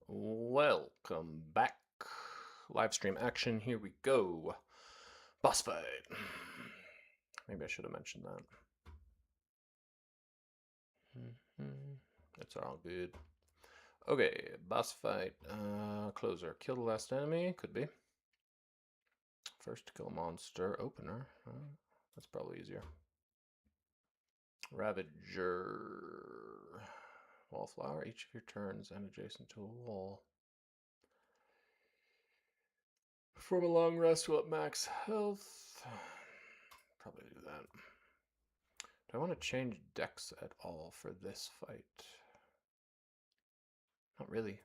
Welcome back. Live stream action. Here we go. Boss fight. Maybe I should have mentioned that. It's all good. Okay, boss fight. Closer. Kill the last enemy. Could be. First to kill a monster. Opener. That's probably easier. Ravager. Wallflower. Each of your turns and adjacent to a wall. Perform a long rest while at max health. Probably do that. Do I want to change decks at all for this fight? Not really.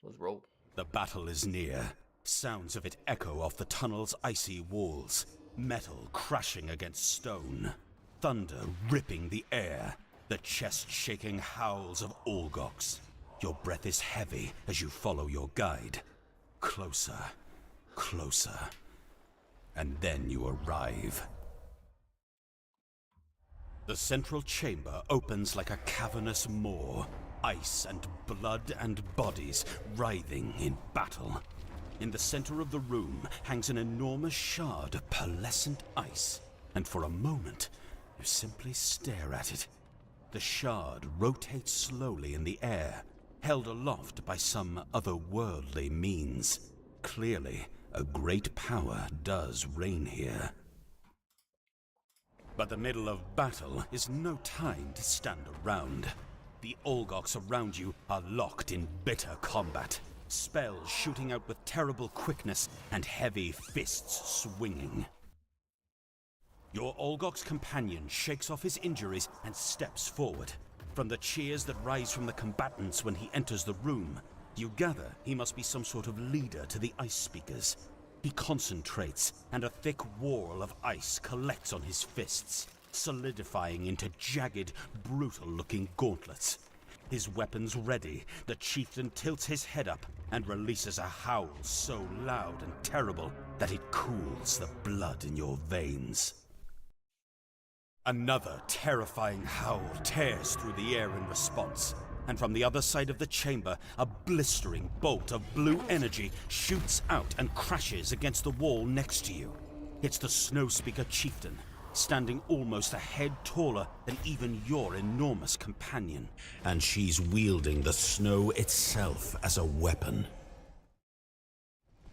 Let's roll. The battle is near. Sounds of it echo off the tunnel's icy walls. Metal crashing against stone. Thunder ripping the air. The chest-shaking howls of Olgox. Your breath is heavy as you follow your guide. Closer, closer. And then you arrive. The central chamber opens like a cavernous maw. Ice and blood and bodies writhing in battle. In the center of the room hangs an enormous shard of pearlescent ice, and for a moment, you simply stare at it. The shard rotates slowly in the air, held aloft by some otherworldly means. Clearly, a great power does reign here. But the middle of battle is no time to stand around. The Olgox around you are locked in bitter combat. Spells shooting out with terrible quickness and heavy fists swinging. Your Olgox companion shakes off his injuries and steps forward. From the cheers that rise from the combatants when he enters the room, you gather he must be some sort of leader to the Ice Speakers. He concentrates, and a thick wall of ice collects on his fists, solidifying into jagged, brutal-looking gauntlets. His weapons ready, the chieftain tilts his head up and releases a howl so loud and terrible that it cools the blood in your veins. Another terrifying howl tears through the air in response, and from the other side of the chamber, a blistering bolt of blue energy shoots out and crashes against the wall next to you. It's the Snowspeaker chieftain, standing almost a head taller than even your enormous companion. And she's wielding the snow itself as a weapon.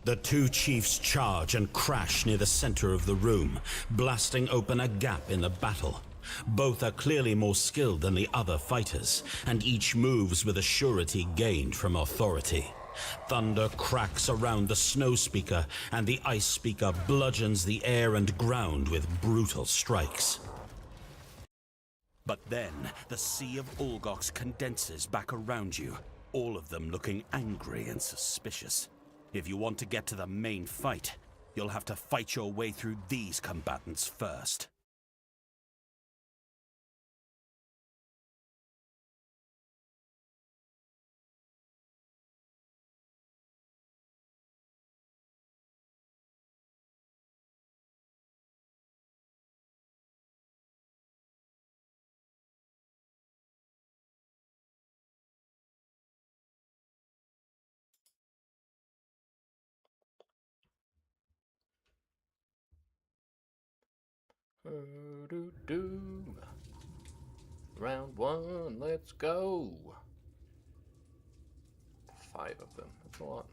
The two chiefs charge and crash near the center of the room, blasting open a gap in the battle. Both are clearly more skilled than the other fighters, and each moves with a surety gained from authority. Thunder cracks around the Snowspeaker, and the Ice Speaker bludgeons the air and ground with brutal strikes. But then, the sea of Olgox condenses back around you, all of them looking angry and suspicious. If you want to get to the main fight, you'll have to fight your way through these combatants first. Round one, let's go. 5 of them. That's a lot.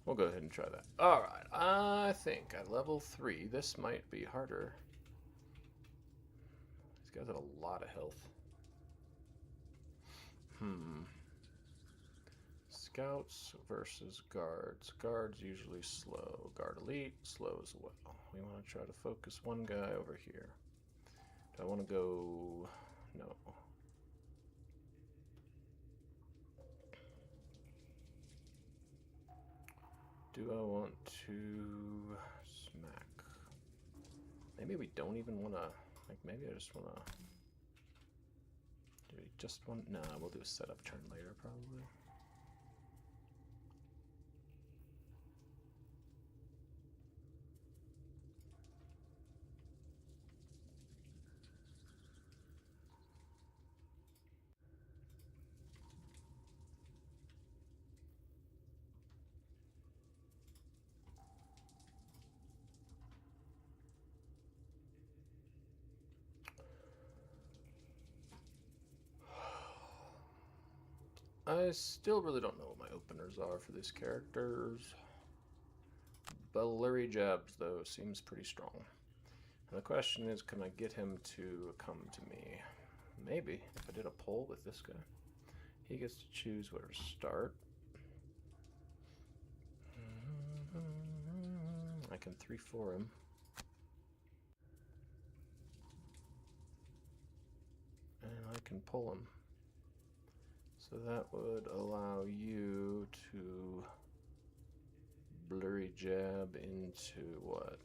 We'll go ahead and try that. Alright, I think at level 3, this might be harder. These guys have a lot of health. Scouts versus guards. Guards usually slow. Guard elite, slow as well. We want to try to focus one guy over here. Do I want to go... No. Do I want to smack? Maybe we don't even want to, like, maybe I just want to do just one? No, we'll do a setup turn later, probably. I still really don't know what my openers are for these characters. Blurry Jabs, though, seems pretty strong. And the question is, can I get him to come to me? Maybe, if I did a poll with this guy. He gets to choose where to start. I can 3-4 him. And I can pull him. So that would allow you to Blurry Jab into what?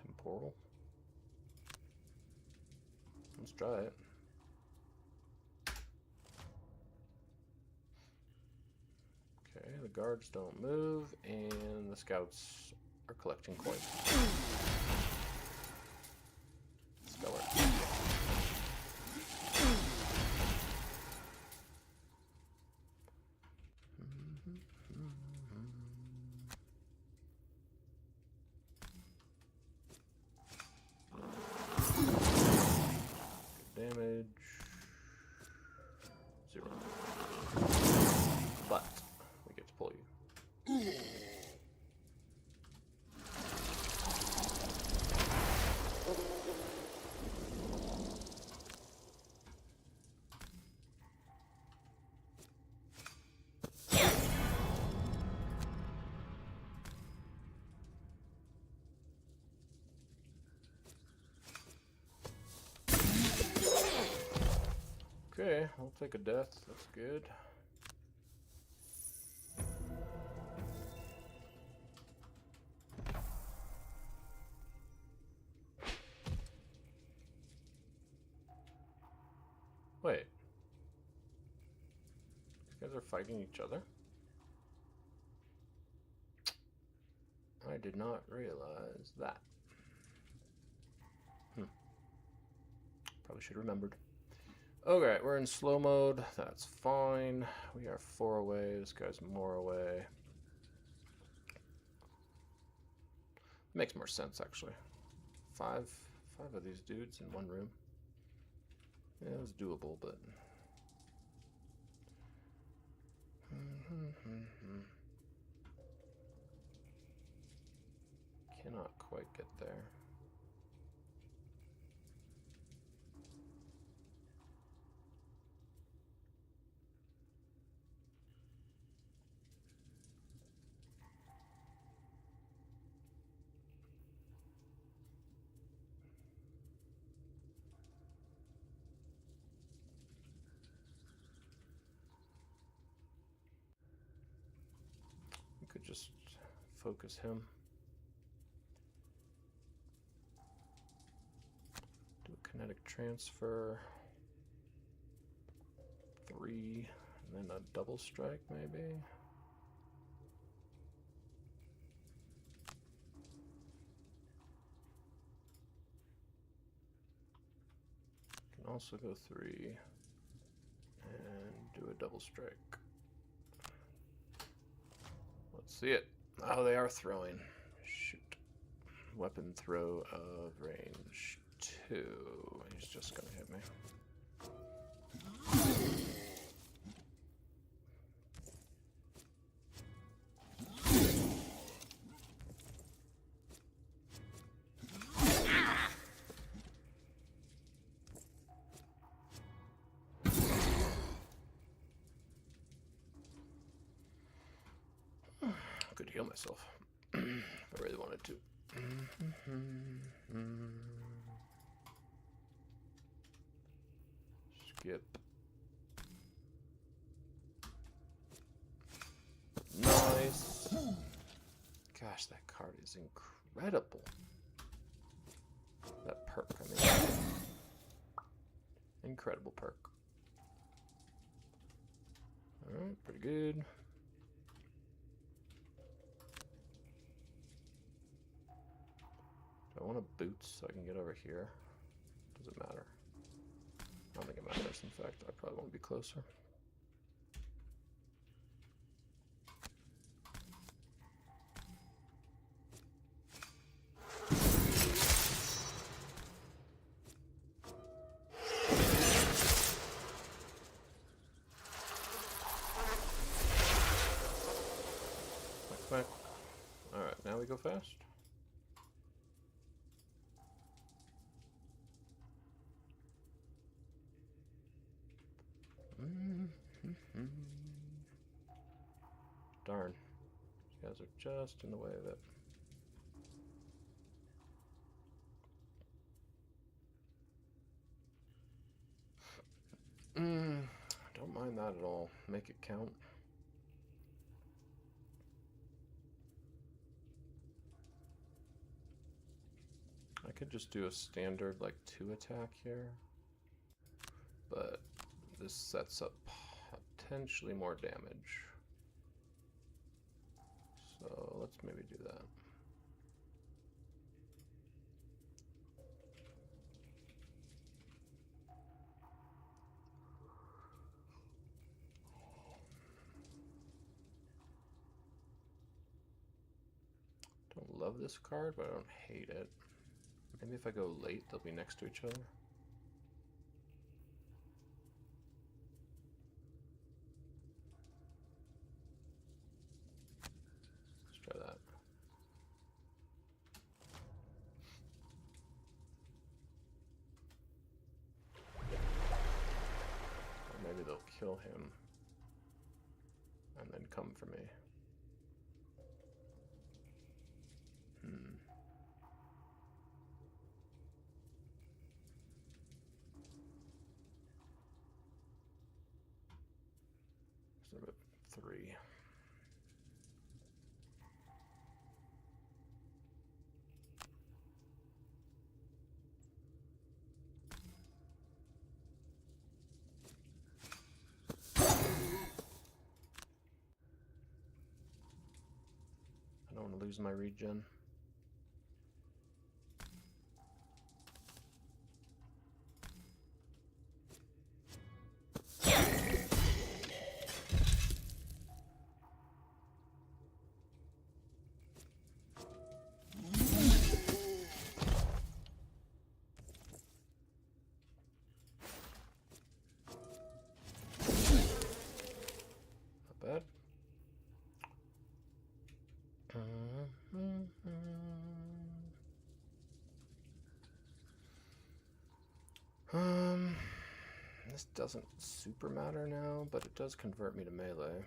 Temporal? Let's try it. Okay, the guards don't move, and the scouts are collecting coins. Stellar. Damage 0. But we get to pull you. Okay, I'll take a death. That's good. Wait. These guys are fighting each other? I did not realize that. Probably should have remembered. Okay, we're in slow mode. That's fine. We are 4 away. This guy's more away. Makes more sense, actually. Five of these dudes in one room. Yeah, it was doable, but... Cannot quite get there. Could just focus him. Do a kinetic transfer. 3, and then a double strike maybe. Can also go 3 and do a double strike. Let's see it. Oh, they are throwing. Shoot. Weapon throw of range 2. He's just gonna hit me. Could heal myself if I really wanted to. Skip. Nice. Gosh, that card is incredible. That perk, I mean. Incredible perk. Alright, pretty good. Do I want a boot so I can get over here? Does it matter? I don't think it matters, in fact. I probably want to be closer. Quack. Alright, now we go fast. Darn. These guys are just in the way of it. Don't mind that at all. Make it count. I could just do a standard, like, 2 attack here. But this sets up potentially more damage. So let's maybe do that. Don't love this card, but I don't hate it. Maybe if I go late, they'll be next to each other. Let's try that. Or maybe they'll kill him and then come for me. So 3. I don't want to lose my regen. Bad. This doesn't super matter now, but it does convert me to melee.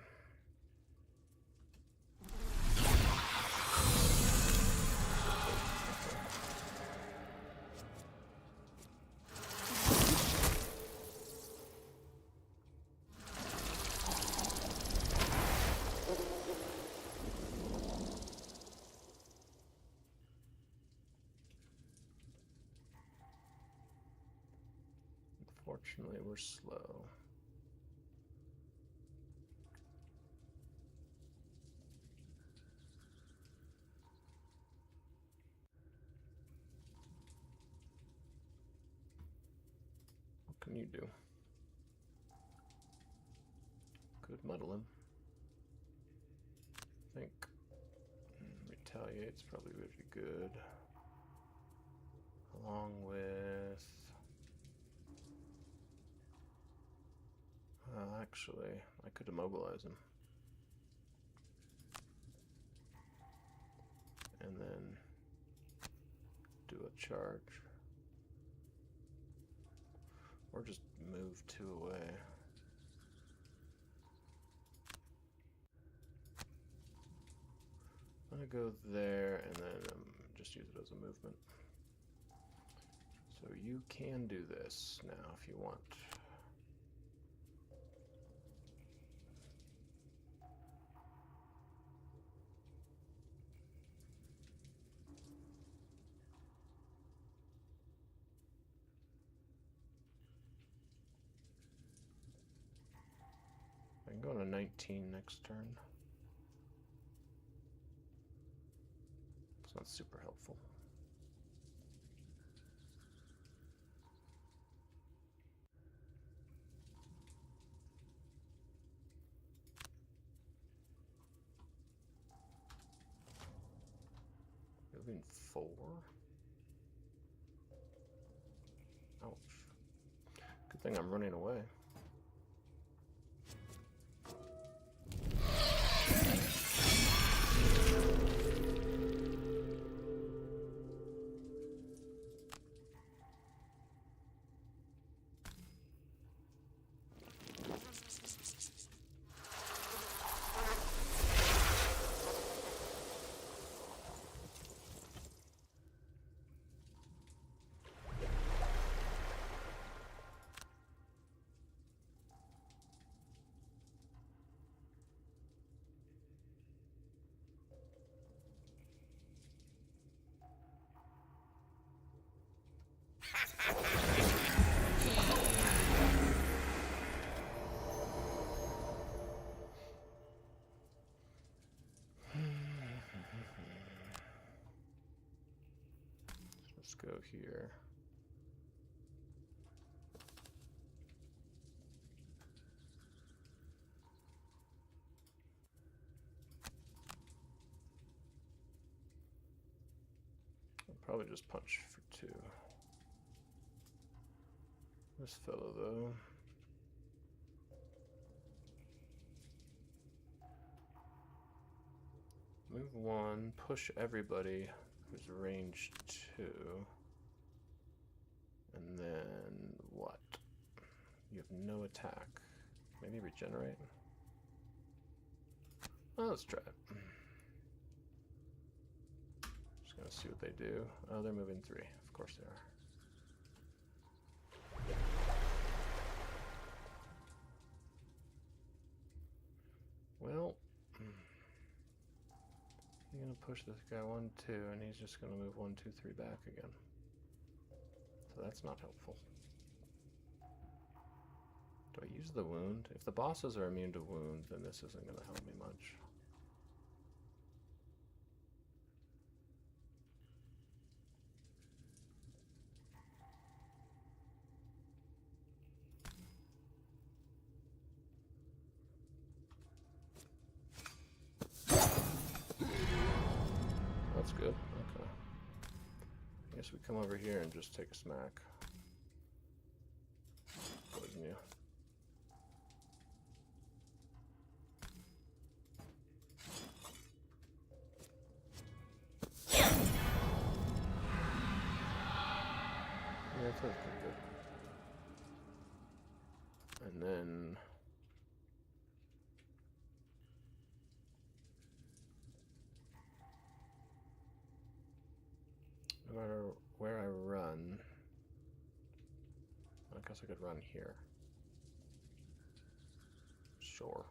Unfortunately, we're slow. What can you do? Could muddle him. I think retaliate's probably would be good. Along with... actually, I could immobilize him. And then do a charge. Or just move 2 away. I'm gonna go there and then just use it as a movement. So you can do this now if you want. I can go on a 19 next turn. It's not super helpful. Moving 4. Ouch. Good thing I'm running away. Let's go here. I'll probably just punch for 2. This fellow, though. Move 1, push everybody who's range 2. And then what? You have no attack. Maybe regenerate? Well, let's try it. Just gonna see what they do. Oh, they're moving 3. Of course they are. Well, you're gonna push this guy 1, 2, and he's just gonna move 1, 2, 3 back again. So that's not helpful. Do I use the wound? If the bosses are immune to wound, then this isn't gonna help me much. That's good. Okay. I guess we come over here and just take a smack. Poison you. Yeah, it's pretty good. And then no matter where I run, I guess I could run here. Sure.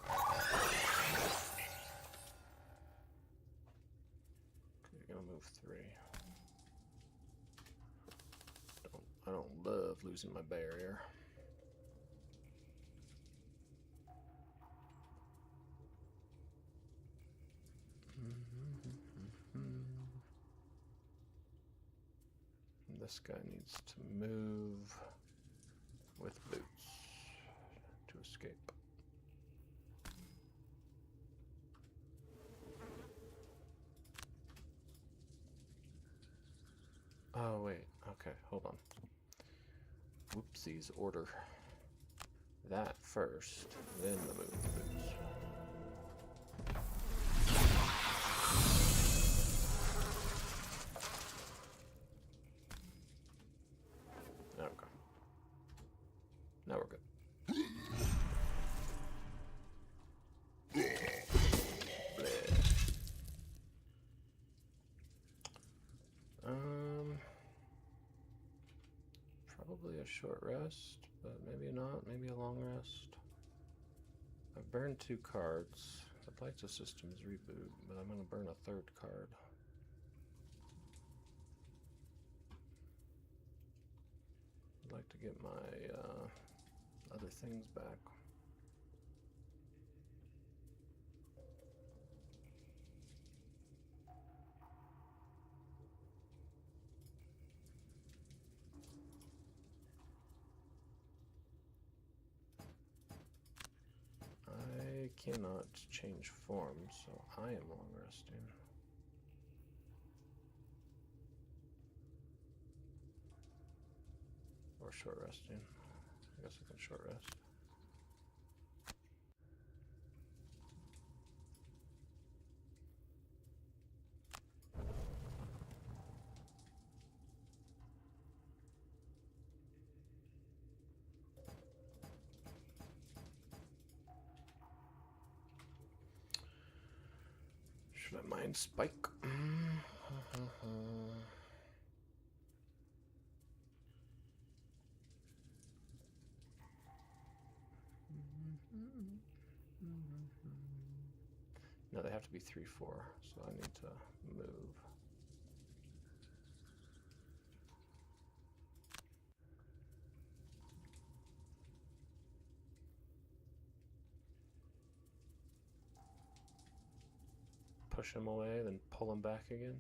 Okay, you're gonna move 3. I don't love losing my barrier. This guy needs to move with boots to escape. Oh, wait. Okay, hold on. Whoopsies, order. That first, then the move with boots. Okay. Now we're good. Probably a short rest, but maybe not. Maybe a long rest. I've burned 2 cards. I'd like the systems reboot, but I'm going to burn a 3rd card. I'd like to get my other things back. I cannot change forms, so I am long resting. Or short resting. I guess I can short rest. Should I mind spike? No, they have to be 3-4, so I need to move. Push him away, then pull him back again.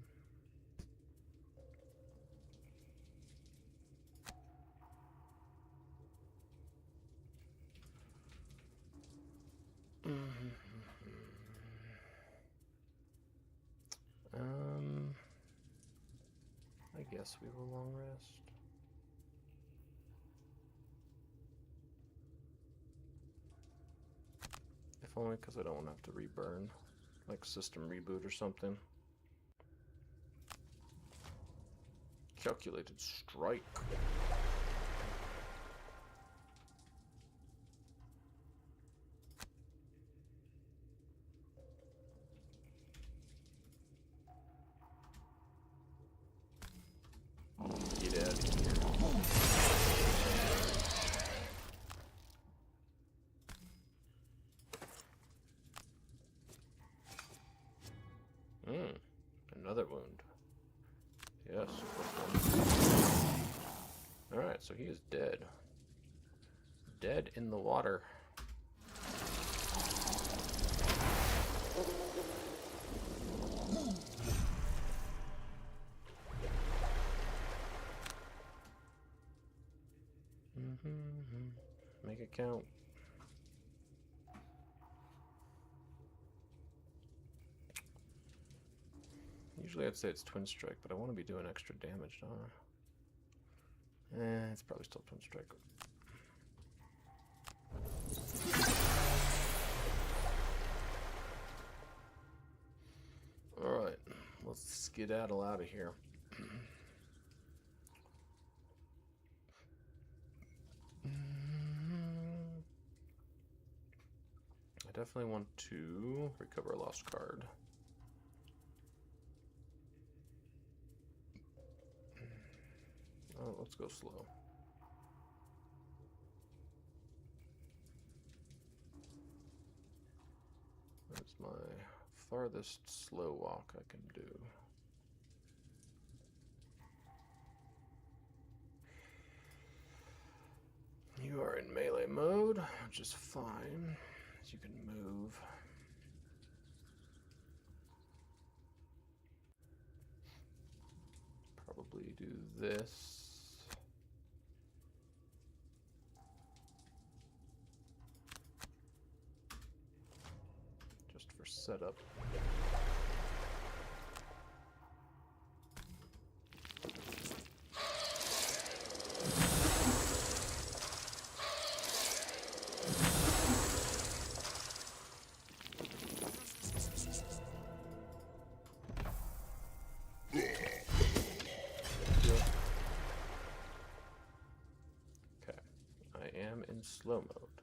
I guess we will long rest. If only because I don't want to have to reburn, like system reboot or something. Calculated strike. Get out of here. Another wound. Yes. Alright, so he is dead. Dead in the water. Make it count. Usually I'd say it's Twin Strike, but I want to be doing extra damage, don't I? It's probably still Twin Strike. Alright, let's skedaddle out of here. I definitely want to recover a lost card. Oh, let's go slow. That's my farthest slow walk I can do. You are in melee mode, which is fine, as you can move. Probably do this. Just for setup. In slow mode.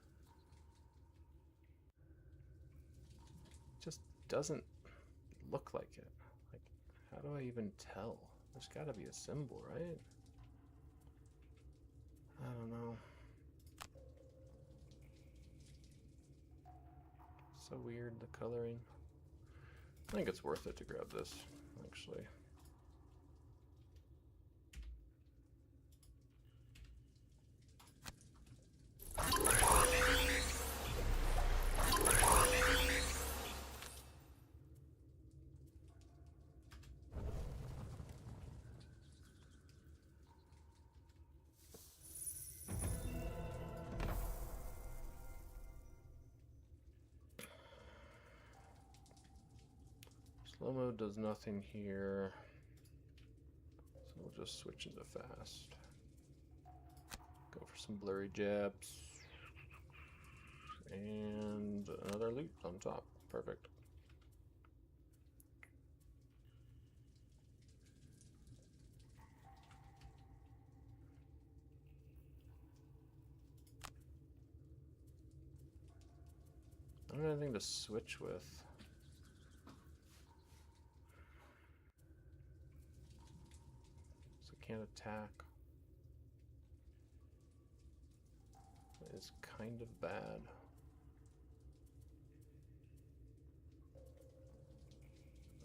Just doesn't look like it. Like, how do I even tell? There's gotta be a symbol, right? I don't know. So weird, the coloring. I think it's worth it to grab this, actually. Slow mode does nothing here, so we'll just switch into fast. Go for some blurry jabs. And another loot on top. Perfect. I don't have anything to switch with. So can't attack. It's kind of bad.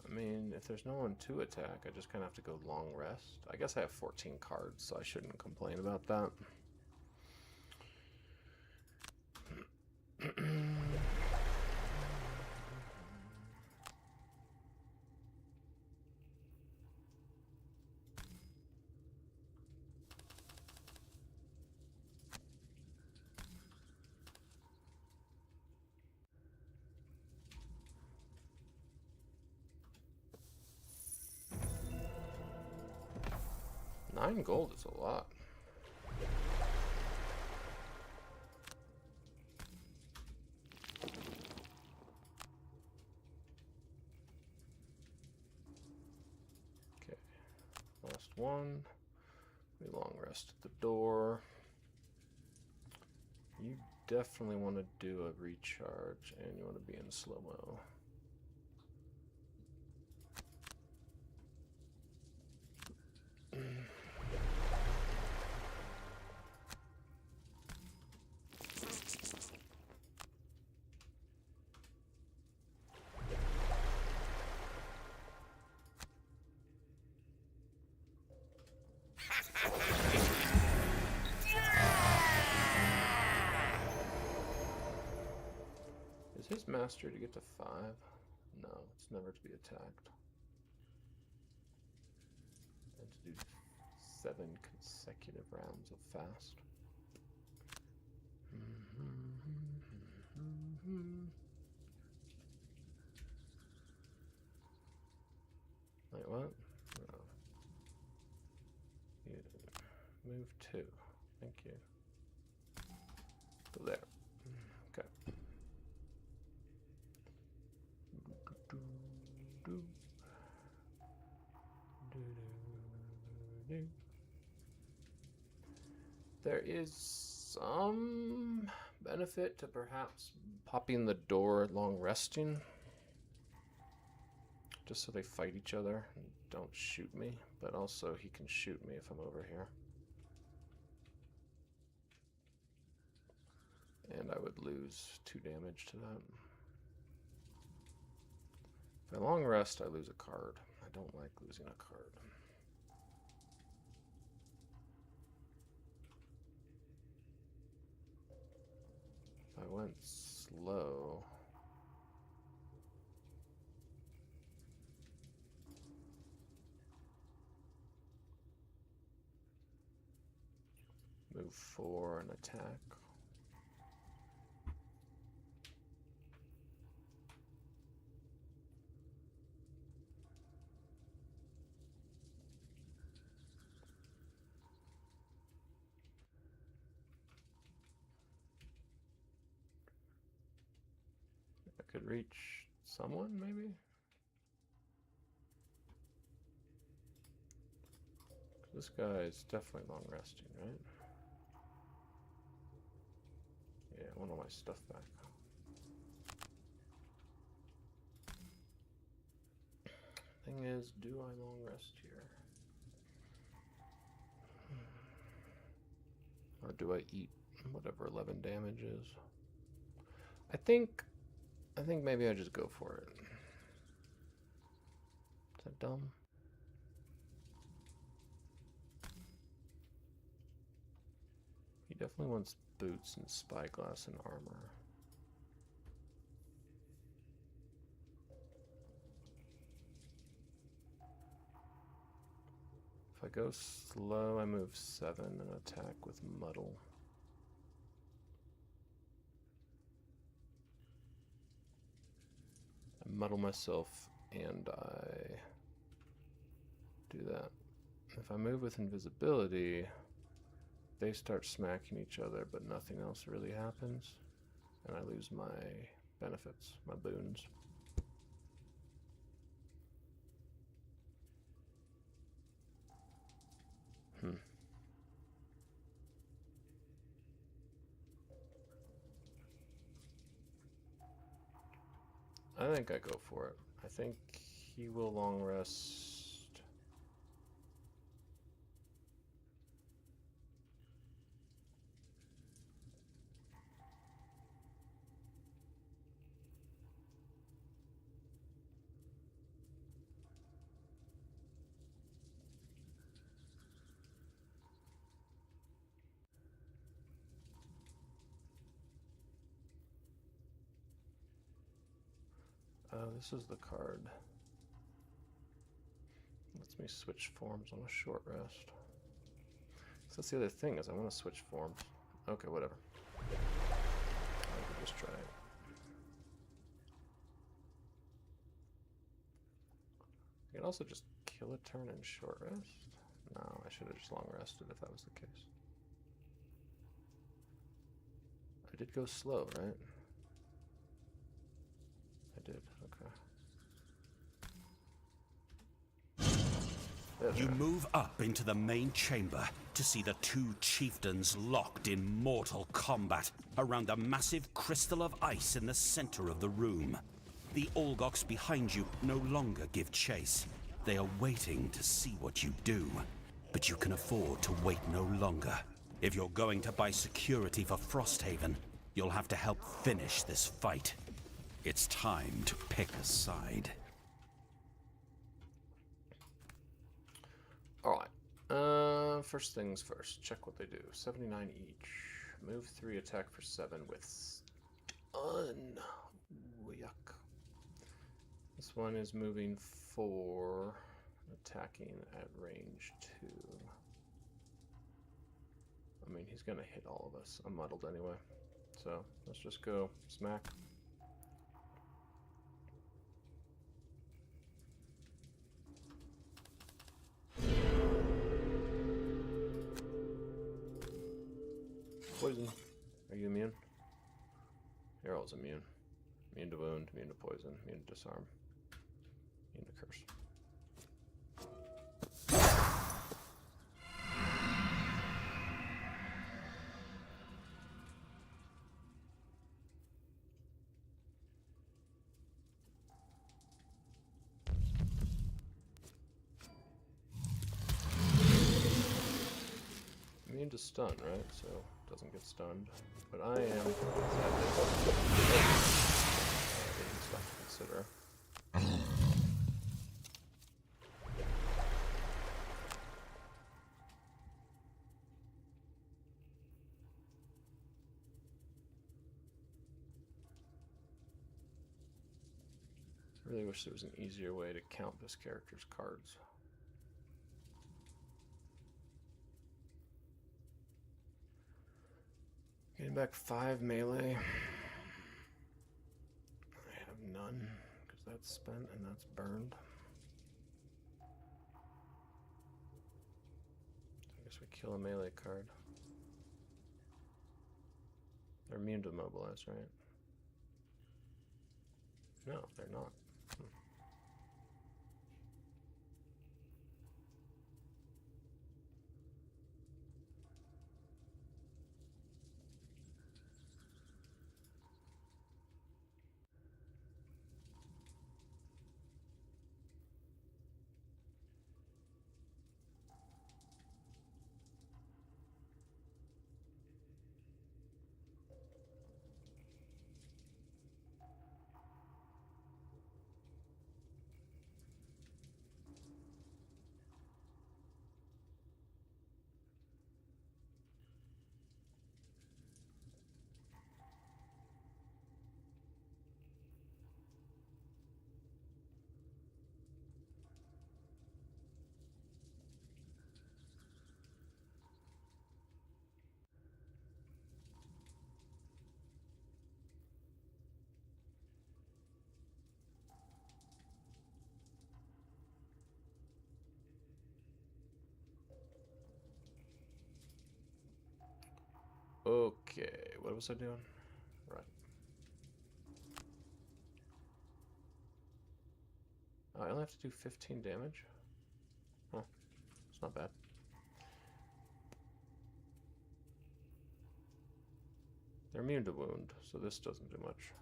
I mean, if there's no one to attack, I just kind of have to go long rest. I guess I have 14 cards, so I shouldn't complain about that. $9 gold is a lot. Okay, last one. We long rest at the door. You definitely want to do a recharge, and you want to be in slow-mo. Is his mastery to get to 5? No, it's never to be attacked. And to do 7 consecutive rounds of fast. Wait, what? No. Yeah. Move 2. Thank you. Go there. Okay. There is some benefit to perhaps popping the door long resting, just so they fight each other and don't shoot me, but also he can shoot me if I'm over here. And I would lose 2 damage to that. If I long rest, I lose a card. I don't like losing a card. If I went slow, move 4 and attack. I could reach someone, maybe? This guy is definitely long resting, right? Yeah, I want all my stuff back. Thing is, do I long rest here? Or do I eat whatever 11 damage is? I think maybe I just go for it. Is that dumb? He definitely wants boots and spyglass and armor. If I go slow, I move 7 and attack with muddle. I muddle myself and I do that. If I move with invisibility, they start smacking each other, but nothing else really happens, and I lose my benefits, my boons. I think I go for it. I think he will long rest. This is the card. Lets me switch forms on a short rest. So that's the other thing, is I want to switch forms. Okay, whatever. I could just try it. I can also just kill a turn in short rest. No, I should have just long rested if that was the case. I did go slow, right? I did, okay. You move up into the main chamber to see the two chieftains locked in mortal combat around a massive crystal of ice in the center of the room. The Olgoks behind you no longer give chase. They are waiting to see what you do. But you can afford to wait no longer. If you're going to buy security for Frosthaven, you'll have to help finish this fight. It's time to pick a side. Alright. First things first. Check what they do. 79 each. Move 3, attack for 7 with stun. Ooh, yuck. This one is moving 4, attacking at range 2. I mean, he's gonna hit all of us. I'm muddled anyway. So, let's just go smack. Poison. Are you immune? You're always immune. Immune to wound, immune to poison, immune to disarm, immune to curse. Immune to stun, right? So doesn't get stunned. But I am stuff to consider. I really wish there was an easier way to count this character's cards. Getting back 5 melee. I have none, because that's spent and that's burned. I guess we kill a melee card. They're immune to mobilize, right? No, they're not. Okay, what was I doing? Right. Oh, I only have to do 15 damage? Huh. It's not bad. They're immune to wound, so this doesn't do much.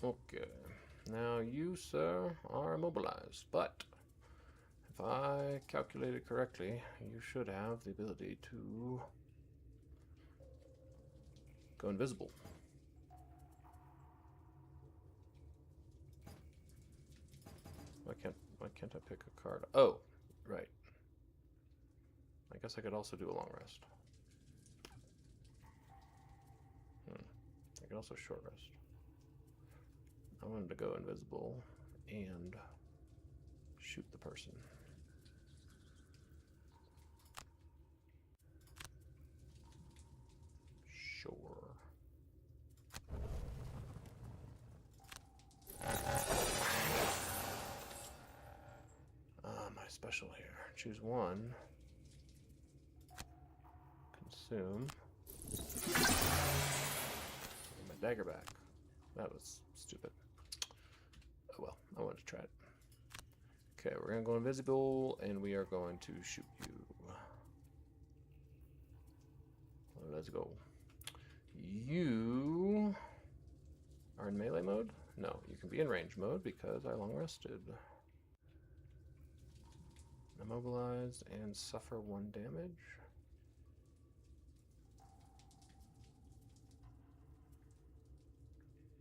Okay. Now you, sir, are immobilized, but if I calculated correctly, you should have the ability to go invisible. Why can't I pick a card? Oh, right. I guess I could also do a long rest. I could also short rest. I wanted to go invisible and shoot the person. Sure. My special here. Choose one. Consume. Get my dagger back. That was stupid. Oh well, I wanted to try it. Okay, we're gonna go invisible and we are going to shoot you. Let's go. You are in melee mode? No, you can be in range mode because I long rested. Immobilized and suffer 1 damage.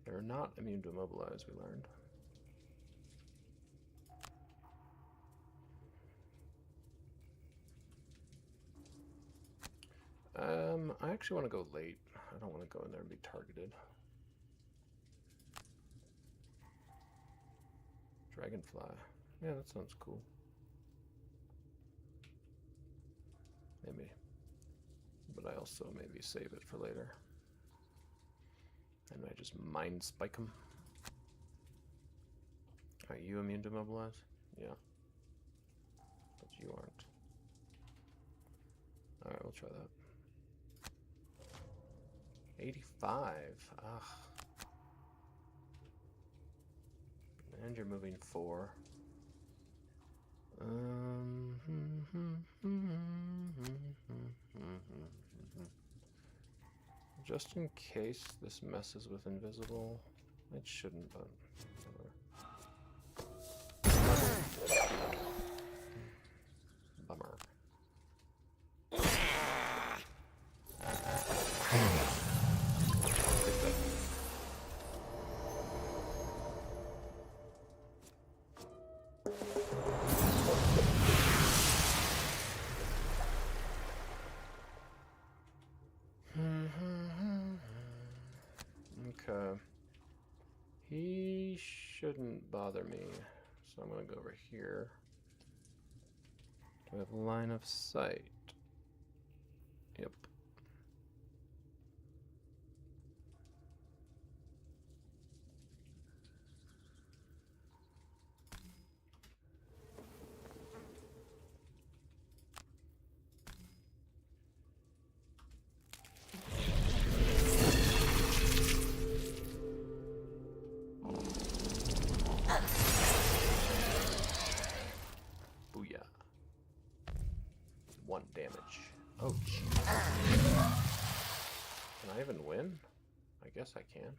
They're not immune to immobilize, we learned. I actually want to go late. I don't want to go in there and be targeted. Dragonfly. Yeah, that sounds cool. Maybe. But I also maybe save it for later. And I just mind spike them. Are you immune to immobilize? Yeah. But you aren't. Alright, we'll try that. 85. Ugh. And you're moving 4. Just in case this messes with invisible, it shouldn't, but whatever. Bummer. Okay. He shouldn't bother me, so I'm gonna go over here. Do I have line of sight? Yep. Booyah. 1 damage. Oh, jeez. Can I even win? I guess I can.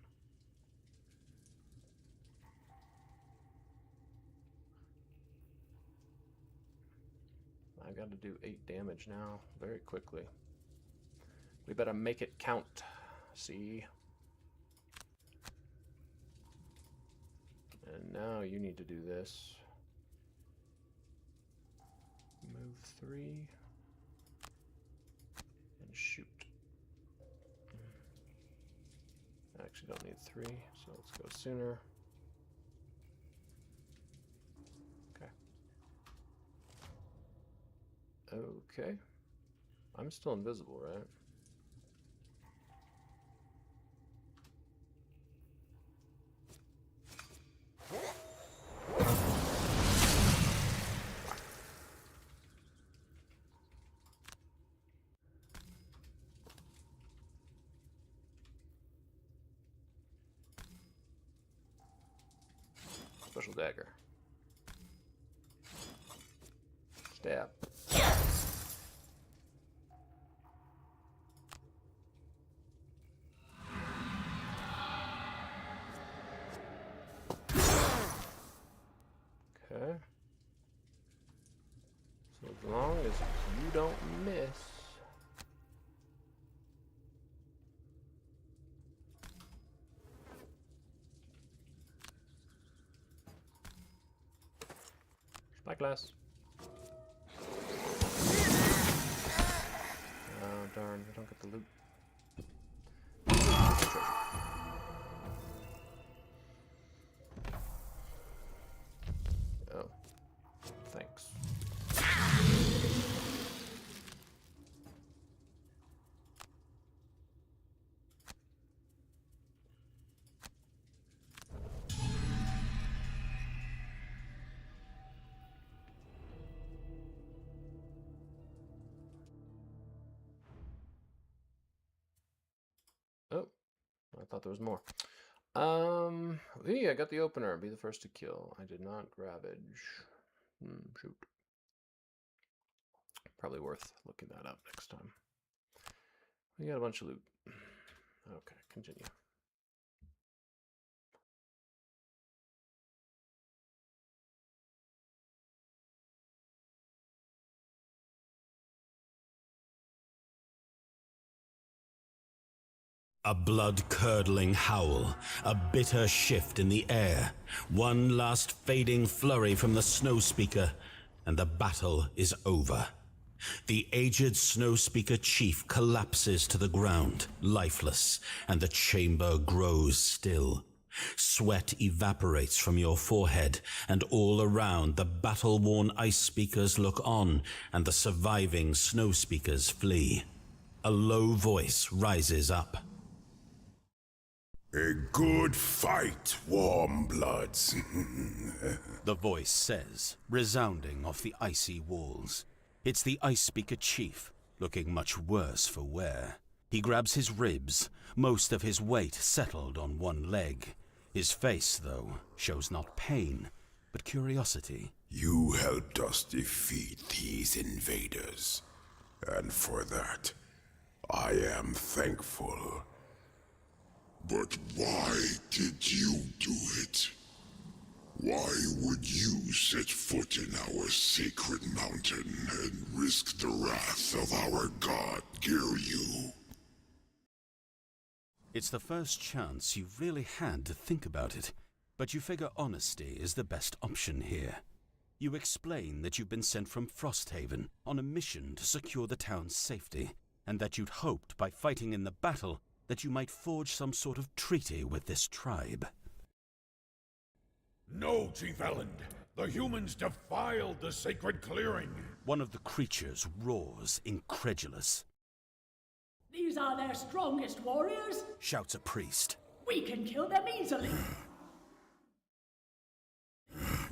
I gotta do 8 damage now, very quickly. We better make it count. See? And now you need to do this. Move 3. And shoot. I actually don't need 3, so let's go sooner. Okay. I'm still invisible, right? special dagger. Stab. Okay. So as long as you don't miss. Spyglass. Oh darn, I don't get the loot. Oh. Thanks. Oh, I thought there was more. Yeah, I got the opener. Be the first to kill. I did not ravage. Shoot. Probably worth looking that up next time. We got a bunch of loot. Okay, continue. A blood-curdling howl, a bitter shift in the air, one last fading flurry from the Snowspeaker, and the battle is over. The aged Snowspeaker chief collapses to the ground, lifeless, and the chamber grows still. Sweat evaporates from your forehead, and all around the battle-worn Ice Speakers look on, and the surviving Snowspeakers flee. A low voice rises up. A good fight, warm bloods. The voice says, resounding off the icy walls. It's the Ice Speaker chief, looking much worse for wear. He grabs his ribs, most of his weight settled on one leg. His face, though, shows not pain, but curiosity. You helped us defeat these invaders, and for that, I am thankful. But why did you do it? Why would you set foot in our sacred mountain and risk the wrath of our god, Giryu? It's the first chance you've really had to think about it, but you figure honesty is the best option here. You explain that you've been sent from Frosthaven on a mission to secure the town's safety, and that you'd hoped by fighting in the battle that you might forge some sort of treaty with this tribe. No, Chief Elland. The humans defiled the sacred clearing. One of the creatures roars, incredulous. These are their strongest warriors. Shouts a priest. We can kill them easily.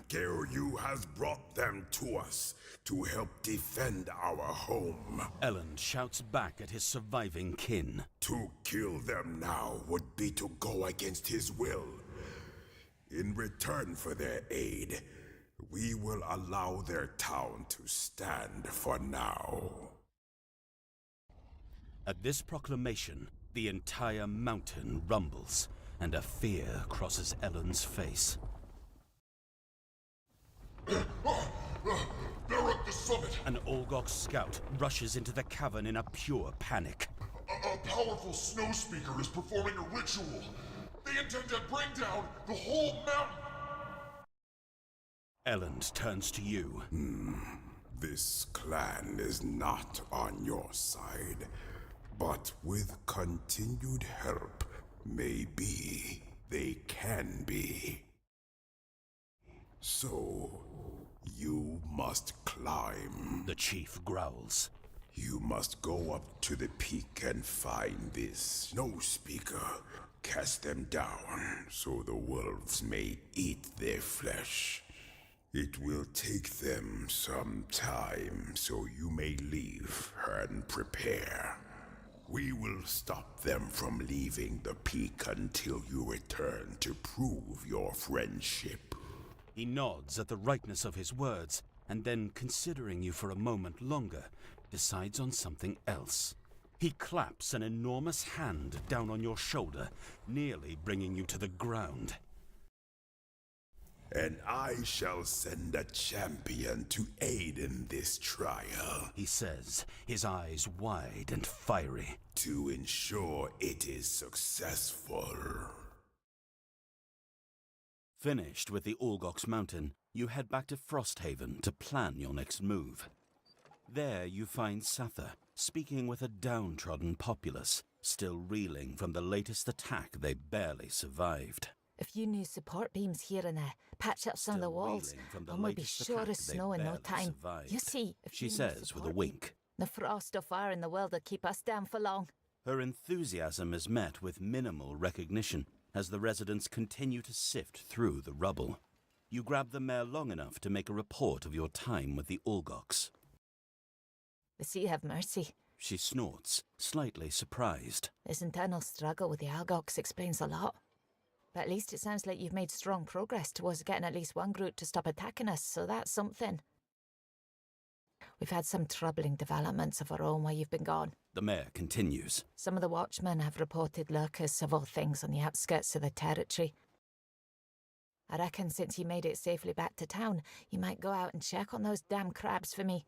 Giryu has brought them to us to help defend our home. Elland shouts back at his surviving kin. To kill them now would be to go against his will. In return for their aid, we will allow their town to stand for now. At this proclamation, the entire mountain rumbles, and a fear crosses Elland's face. They're at the summit! An Olgok scout rushes into the cavern in a pure panic. A powerful Snowspeaker is performing a ritual. They intend to bring down the whole mountain! Elland turns to you. This clan is not on your side, but with continued help, maybe they can be. So, you must climb. The chief growls. You must go up to the peak and find this Snowspeaker. Cast them down, so the wolves may eat their flesh. It will take them some time, so you may leave and prepare. We will stop them from leaving the peak until you return to prove your friendship. He nods at the rightness of his words, and then, considering you for a moment longer, decides on something else. He claps an enormous hand down on your shoulder, nearly bringing you to the ground. And I shall send a champion to aid in this trial, He says, his eyes wide and fiery. to ensure it is successful. Finished with the Olgox Mountain, you head back to Frosthaven to plan your next move. There you find Satha, speaking with a downtrodden populace, still reeling from the latest attack they barely survived. A few new support beams here and there, patch up some of the Still walls, reeling from the and we'll be latest sure attack of they snow in no barely time. survived, You see, a she few new says with a support wink. beam. The frost or fire in the world will keep us down for long. Her enthusiasm is met with minimal recognition as the residents continue to sift through the rubble. You grab the mare long enough to make a report of your time with the Olgox. The sea have mercy. She snorts, slightly surprised. This internal struggle with the Algox explains a lot. But at least it sounds like you've made strong progress towards getting at least one group to stop attacking us, so that's something. We've had some troubling developments of our own while you've been gone. The mayor continues. Some of the watchmen have reported lurkers of all things on the outskirts of the territory. I reckon since you made it safely back to town, you might go out and check on those damn crabs for me.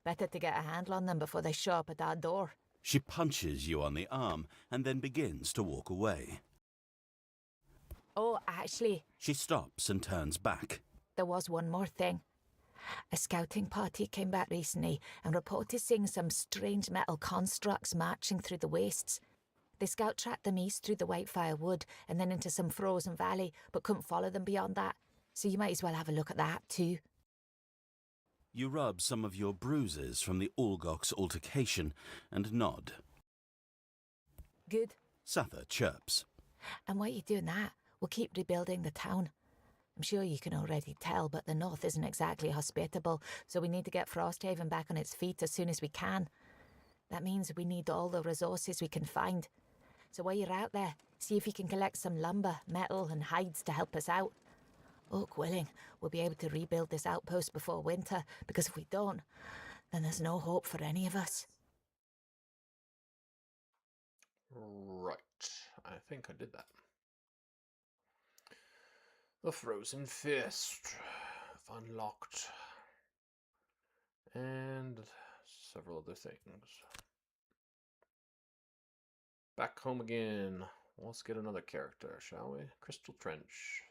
Better to get a handle on them before they show up at our door. She punches you on the arm and then begins to walk away. Oh, actually, She stops and turns back. there was one more thing. A scouting party came back recently and reported seeing some strange metal constructs marching through the wastes. They scout tracked them east through the Whitefire Wood and then into some frozen valley, but couldn't follow them beyond that. So you might as well have a look at that too. You rub some of your bruises from the Olgox altercation and nod. Good. Satha chirps. And while you're doing that, we'll keep rebuilding the town. I'm sure you can already tell, but the north isn't exactly hospitable, so we need to get Frosthaven back on its feet as soon as we can. That means we need all the resources we can find. So while you're out there, see if you can collect some lumber, metal and hides to help us out. Oak willing, we'll be able to rebuild this outpost before winter, because if we don't, then there's no hope for any of us. Right. I think I did that. The Frozen Fist. Unlocked. And several other things. Back home again. Let's get another character, shall we? Crystal Trench.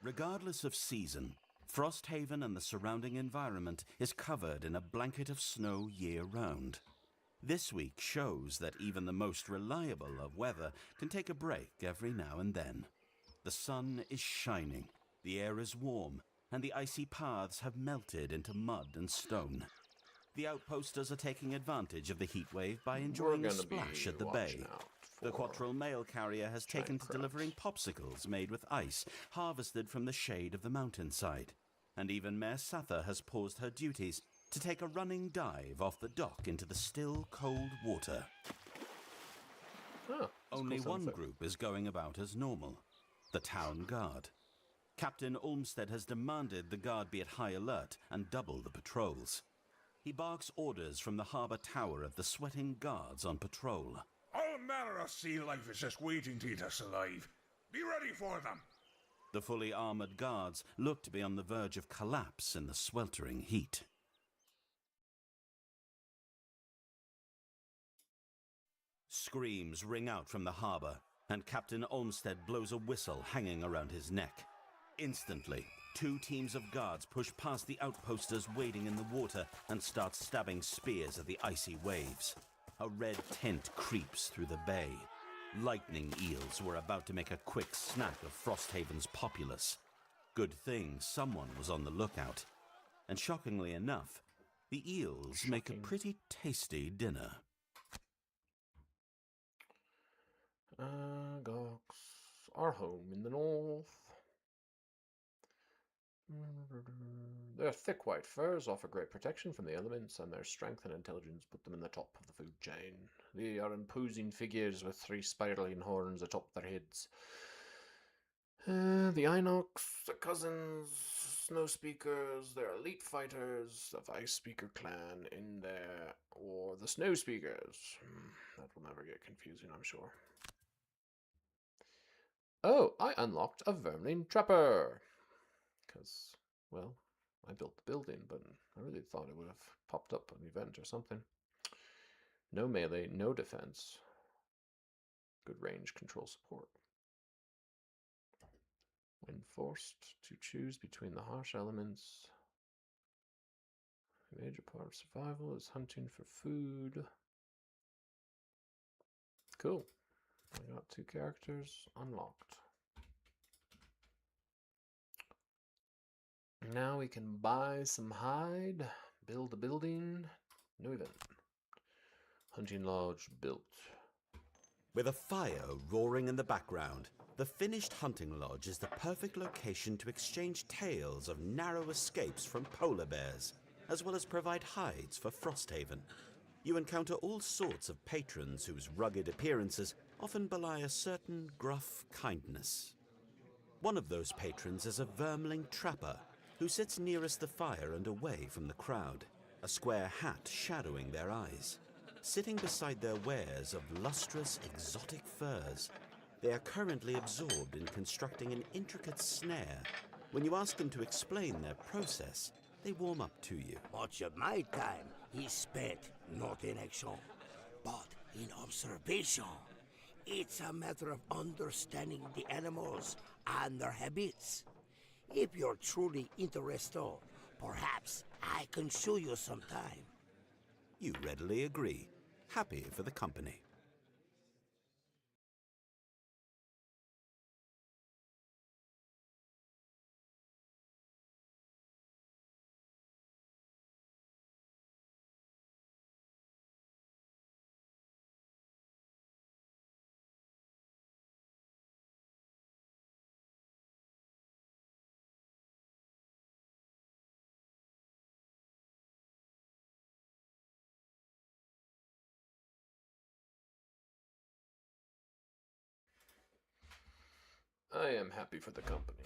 Regardless of season, Frosthaven and the surrounding environment is covered in a blanket of snow year-round. This week shows that even the most reliable of weather can take a break every now and then. The sun is shining, the air is warm, and the icy paths have melted into mud and stone. The outposters are taking advantage of the heat wave by enjoying a splash at the bay. The Quattril mail carrier has taken to delivering popsicles made with ice, harvested from the shade of the mountainside. And even Mayor Satha has paused her duties to take a running dive off the dock into the still, cold water. Only one group is going about as normal, the town guard. Captain Olmsted has demanded the guard be at high alert and double the patrols. He barks orders from the harbour tower at the sweating guards on patrol. All manner of sea life is just waiting to eat us alive. Be ready for them. The fully armoured guards look to be on the verge of collapse in the sweltering heat. Screams ring out from the harbour, and Captain Olmsted blows a whistle hanging around his neck. Instantly, two teams of guards push past the outposters wading in the water and start stabbing spears at the icy waves. A red tint creeps through the bay. Lightning eels were about to make a quick snack of Frosthaven's populace. Good thing someone was on the lookout. And shockingly enough, the eels make a pretty tasty dinner. Gox, our home in the north. Their thick white furs offer great protection from the elements, and their strength and intelligence put them in the top of the food chain. They are imposing figures with three spiraling horns atop their heads. The Inox, the cousins, snow speakers, they're elite fighters of Ice Speaker clan in there, or the snow speakers. That will never get confusing, I'm sure. Oh, I unlocked a Vermling Trapper. Because, well, I built the building, but I really thought it would have popped up an event or something. No melee, no defense. Good range control support. When forced to choose between the harsh elements, a major part of survival is hunting for food. Cool. I got 2 characters unlocked. Now we can buy some hide, build a building. No event. Hunting lodge built. With a fire roaring in the background, the finished hunting lodge is the perfect location to exchange tales of narrow escapes from polar bears, as well as provide hides for Frosthaven. You encounter all sorts of patrons whose rugged appearances often belie a certain gruff kindness. One of those patrons is a Vermling Trapper, who sits nearest the fire and away from the crowd, a square hat shadowing their eyes. Sitting beside their wares of lustrous, exotic furs, they are currently absorbed in constructing an intricate snare. When you ask them to explain their process, they warm up to you. Much of my time is spent not in action, but in observation. It's a matter of understanding the animals and their habits. If you're truly interested, perhaps I can show you sometime. You readily agree, happy for the company. I am happy for the company.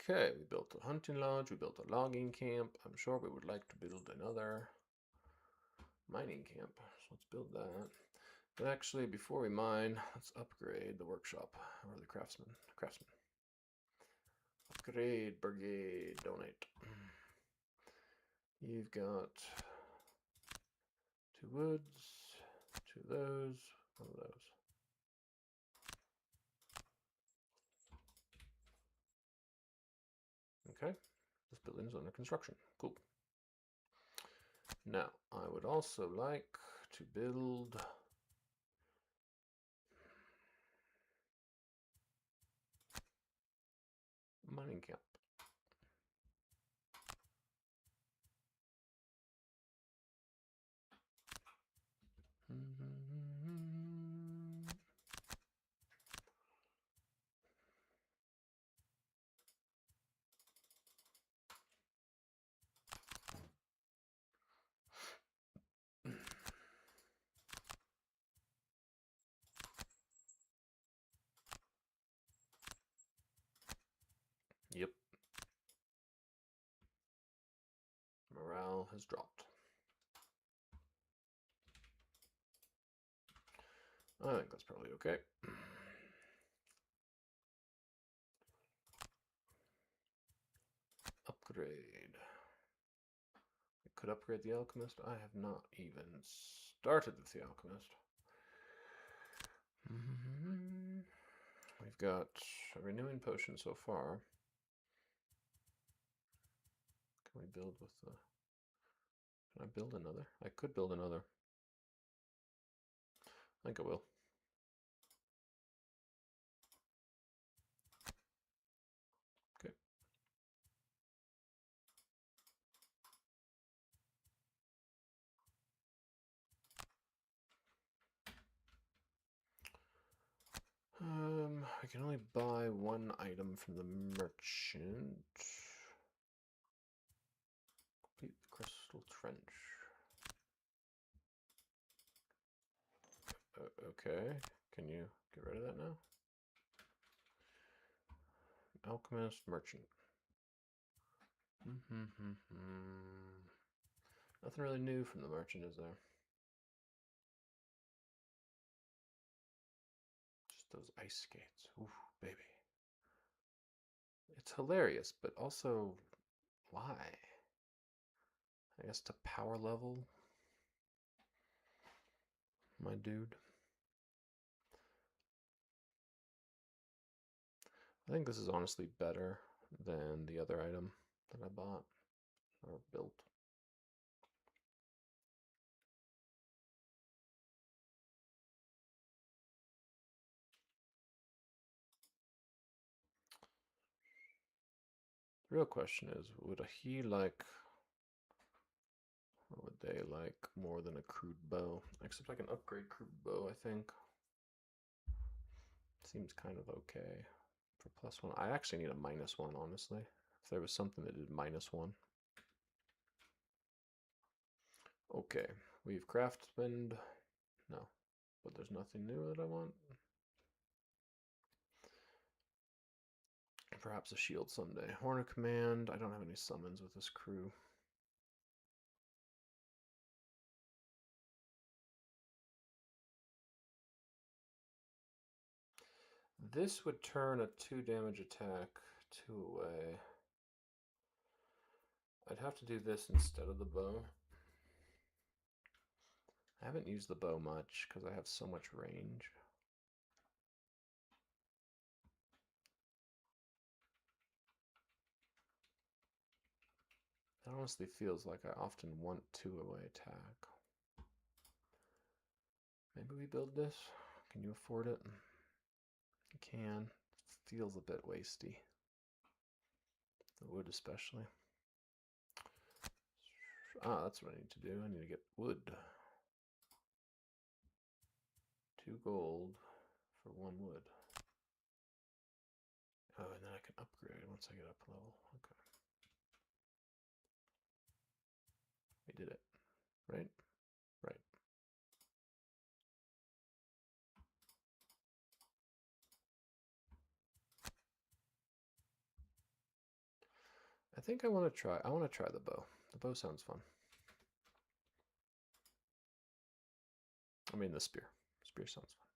Okay, we built a hunting lodge, we built a logging camp. I'm sure we would like to build another mining camp, so let's build that. But actually, before we mine, let's upgrade the workshop, or the craftsman. Upgrade, brigade, donate. You've got 2 woods, 2 of those, 1 of those. Okay, this building is under construction. Cool. Now, I would also like to build a mining camp. Yep. Morale has dropped. I think that's probably okay. Upgrade. We could upgrade the alchemist. I have not even started with the alchemist. We've got a renewing potion so far. Can we build with the... Can I build another? I could build another. I think I will. Okay. I can only buy 1 item from the merchant. Complete the crystal trench. Okay. Can you get rid of that now? Alchemist, merchant. Nothing really new from the merchant, is there? Just those ice skates. Ooh, baby. It's hilarious, but also, why? I guess to power level my dude. I think this is honestly better than the other item that I bought or built. The real question is, would he like, or would they like more than a crude bow? Except I can upgrade crude bow, I think. Seems kind of okay for +1. I actually need a -1, honestly. If there was something that did -1. Okay, we've craftsmaned. No, but there's nothing new that I want. Perhaps a shield someday. Horner command. I don't have any summons with this crew. This would turn a 2 damage attack 2 away. I'd have to do this instead of the bow. I haven't used the bow much because I have so much range. It honestly feels like I often want 2 away attack. Maybe we build this? Can you afford it? You can. It feels a bit wasty. The wood especially. Ah, that's what I need to do. I need to get wood. 2 gold for 1 wood. Oh, and then I can upgrade once I get up level. Okay. We did it. Right? Right. I think I want to try the bow. The bow sounds fun. I mean the spear. Spear sounds fun.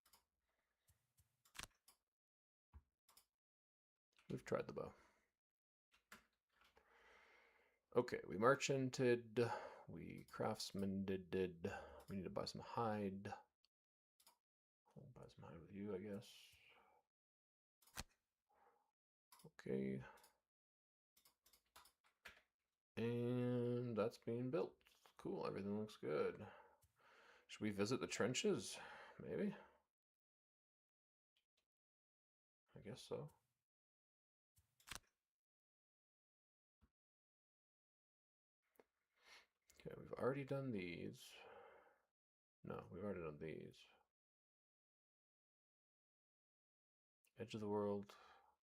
We've tried the bow. Okay, we merchanted, we craftsmaned. We need to buy some hide. I'll buy some hide with you, I guess. Okay. And that's being built. Cool, everything looks good. Should we visit the trenches? Maybe? I guess so. Okay, we've already done these. No, we've already done these. Edge of the world.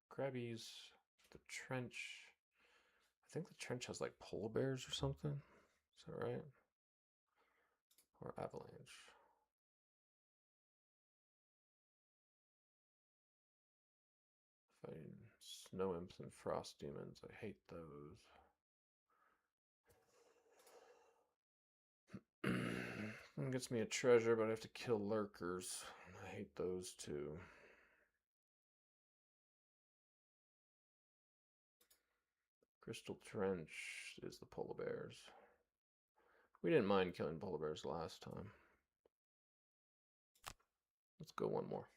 Crabbies. The trench. I think the trench has like polar bears or something. Is that right? Or avalanche. Fighting snow imps and frost demons. I hate those. It gets me a treasure, but I have to kill lurkers. I hate those too. Crystal Trench is the polar bears. We didn't mind killing polar bears last time. Let's go one more.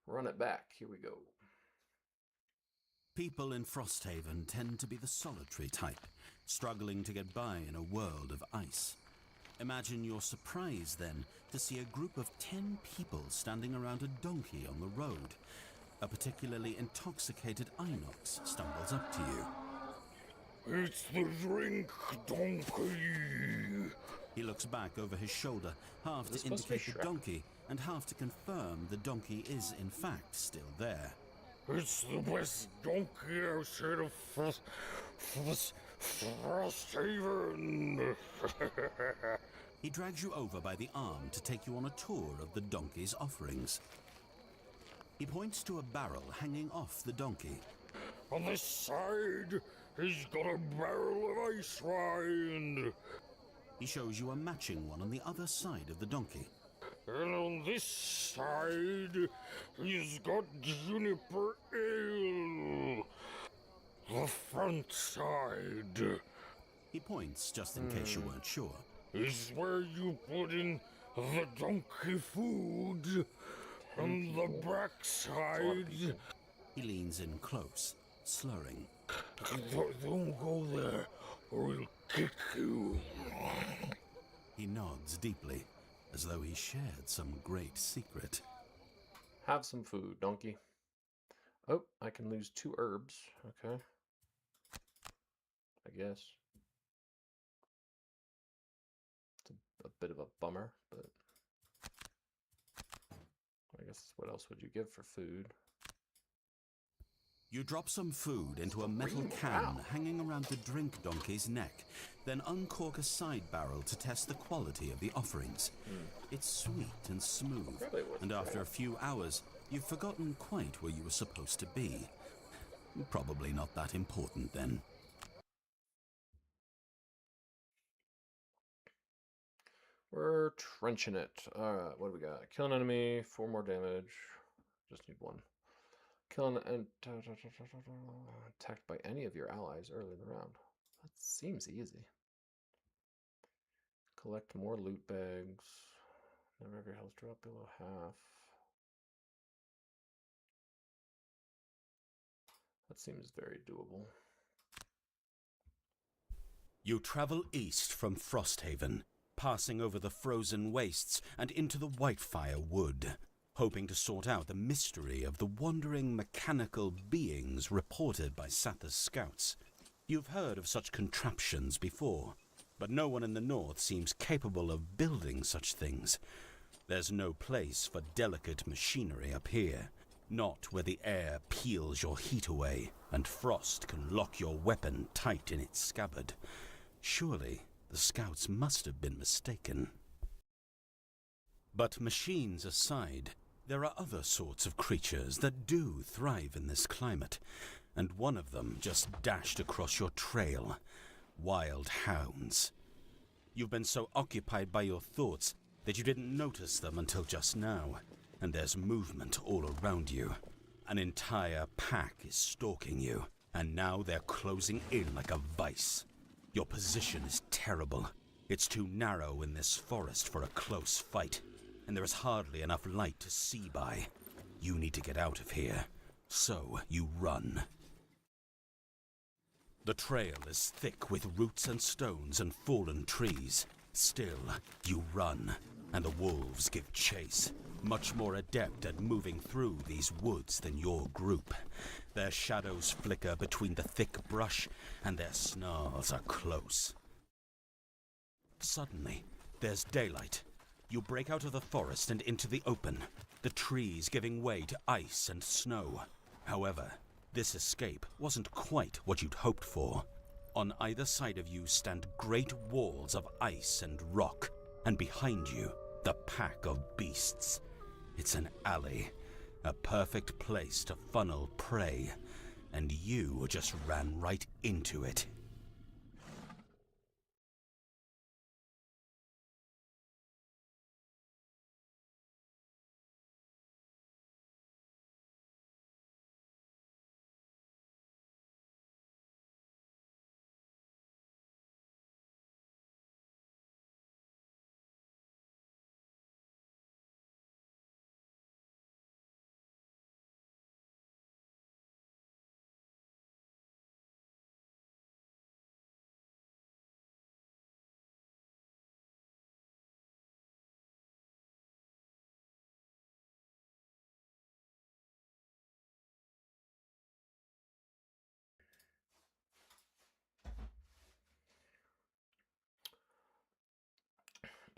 Run it back. Here we go. People in Frosthaven tend to be the solitary type, struggling to get by in a world of ice. Imagine your surprise, then, to see a group of 10 people standing around a donkey on the road. A particularly intoxicated Inox stumbles up to you. It's the drink, donkey. He looks back over his shoulder, half to indicate the donkey, and half to confirm the donkey is in fact still there. It's the best donkey outside of Frosthaven. He drags you over by the arm to take you on a tour of the donkey's offerings. He points to a barrel hanging off the donkey. On this side, he's got a barrel of ice wine. He shows you a matching one on the other side of the donkey. And on this side, he's got juniper ale. The front side He points just in case you weren't sure. is where you put in the donkey food. And the backside... He leans in close, slurring. Don't go there, or he'll kick you. He nods deeply, as though he shared some great secret. Have some food, donkey. Oh, I can lose 2 herbs. Okay. I guess. It's a bit of a bummer, but I guess what else would you give for food? You drop some food into a metal can hanging around the drink donkey's neck, then uncork a side barrel to test the quality of the offerings. It's sweet and smooth, and after a few hours, you've forgotten quite where you were supposed to be. Probably not that important then. We're trenching it. Alright, what do we got? Kill an enemy, 4 more damage. Just need 1. Kill an attacked by any of your allies early in the round. That seems easy. Collect more loot bags. Never every health drop below half. That seems very doable. You travel east from Frosthaven, passing over the frozen wastes and into the Whitefire Wood, hoping to sort out the mystery of the wandering mechanical beings reported by Satha's scouts. You've heard of such contraptions before, but no one in the north seems capable of building such things. There's no place for delicate machinery up here, not where the air peels your heat away and frost can lock your weapon tight in its scabbard. Surely the scouts must have been mistaken. But machines aside, there are other sorts of creatures that do thrive in this climate, and one of them just dashed across your trail. Wild hounds. You've been so occupied by your thoughts that you didn't notice them until just now, and there's movement all around you. An entire pack is stalking you, and now they're closing in like a vice. Your position is terrible. It's too narrow in this forest for a close fight, and there is hardly enough light to see by. You need to get out of here, so you run. The trail is thick with roots and stones and fallen trees. Still, you run, and the wolves give chase, much more adept at moving through these woods than your group. Their shadows flicker between the thick brush, and their snarls are close. Suddenly, there's daylight. You break out of the forest and into the open, the trees giving way to ice and snow. However, this escape wasn't quite what you'd hoped for. On either side of you stand great walls of ice and rock, and behind you, the pack of beasts. It's an alley, a perfect place to funnel prey, and you just ran right into it.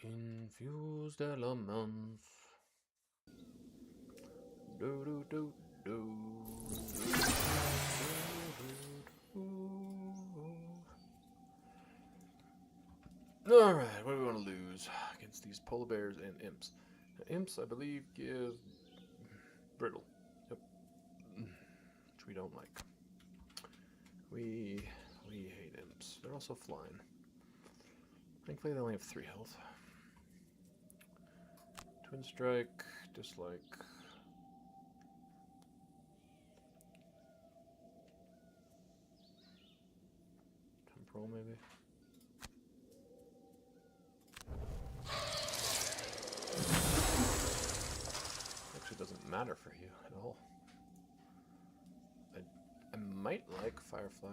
Infused elements. Do do do do. All right, what do we want to lose? It's these polar bears and imps. Now, imps, I believe, give brittle. Yep. Which we don't like. We hate imps. They're also flying. Thankfully, they only have 3 health. Twin strike, dislike. Temporal, maybe. Actually, doesn't matter for you at all. I might like Firefly.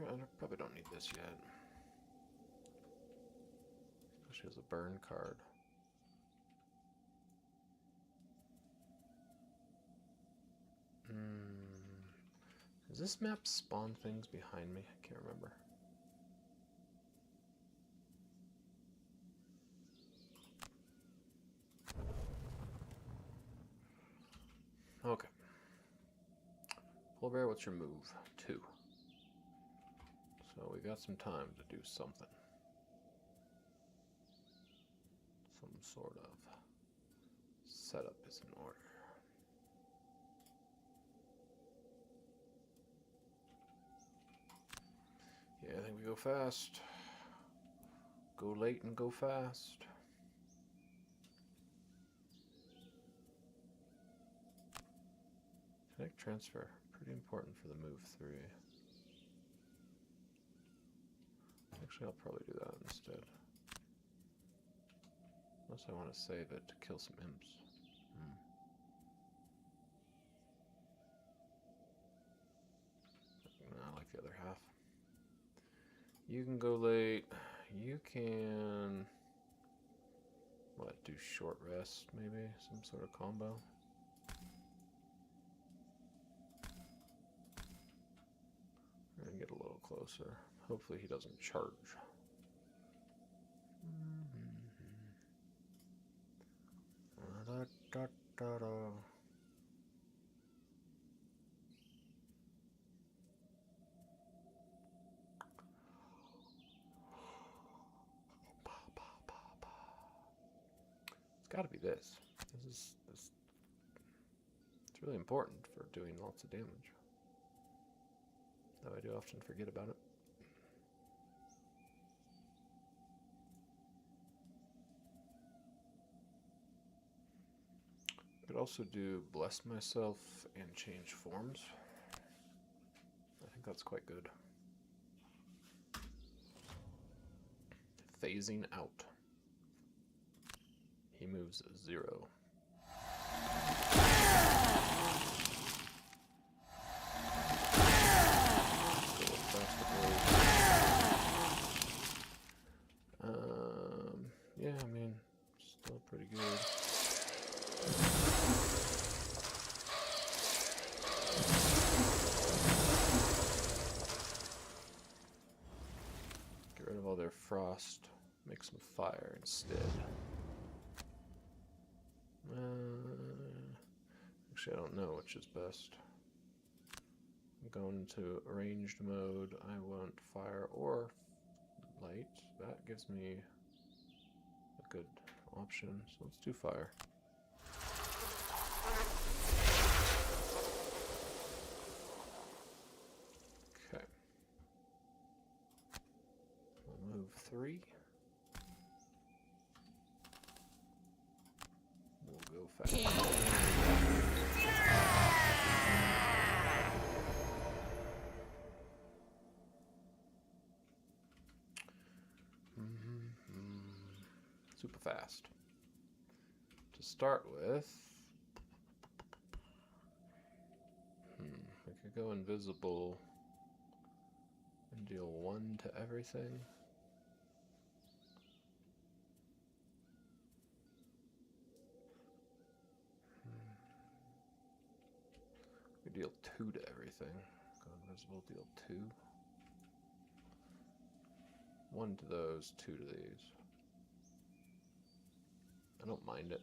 I probably don't need this yet. Especially as a burn card. Does this map spawn things behind me? I can't remember. Okay. Polar bear, what's your move? 2. So we got some time to do something. Some sort of setup is in order. Yeah, I think we go fast. Go late and go fast. Connect transfer. Pretty important for the move 3. Actually, I'll probably do that instead. Unless I want to save it to kill some imps. I like the other half. You can go late. You can... What, do short rest, maybe? Some sort of combo? We're gonna get a little closer. Hopefully he doesn't charge. It's got to be this. This. It's really important for doing lots of damage. Though I do often forget about it. Could also do bless myself and change forms. I think that's quite good. Phasing out. He moves 0. Yeah, I mean, still pretty good. Get rid of all their frost. Make some fire instead. Actually, I don't know which is best. I'm going to ranged mode. I want fire or light. That gives me a good option. So let's do fire. Okay. We'll move 3. We'll go fast. Super fast. To start with, we could go invisible and deal 1 to everything. deal 2 to everything. Go invisible, deal 2. 1 to those, 2 to these. I don't mind it.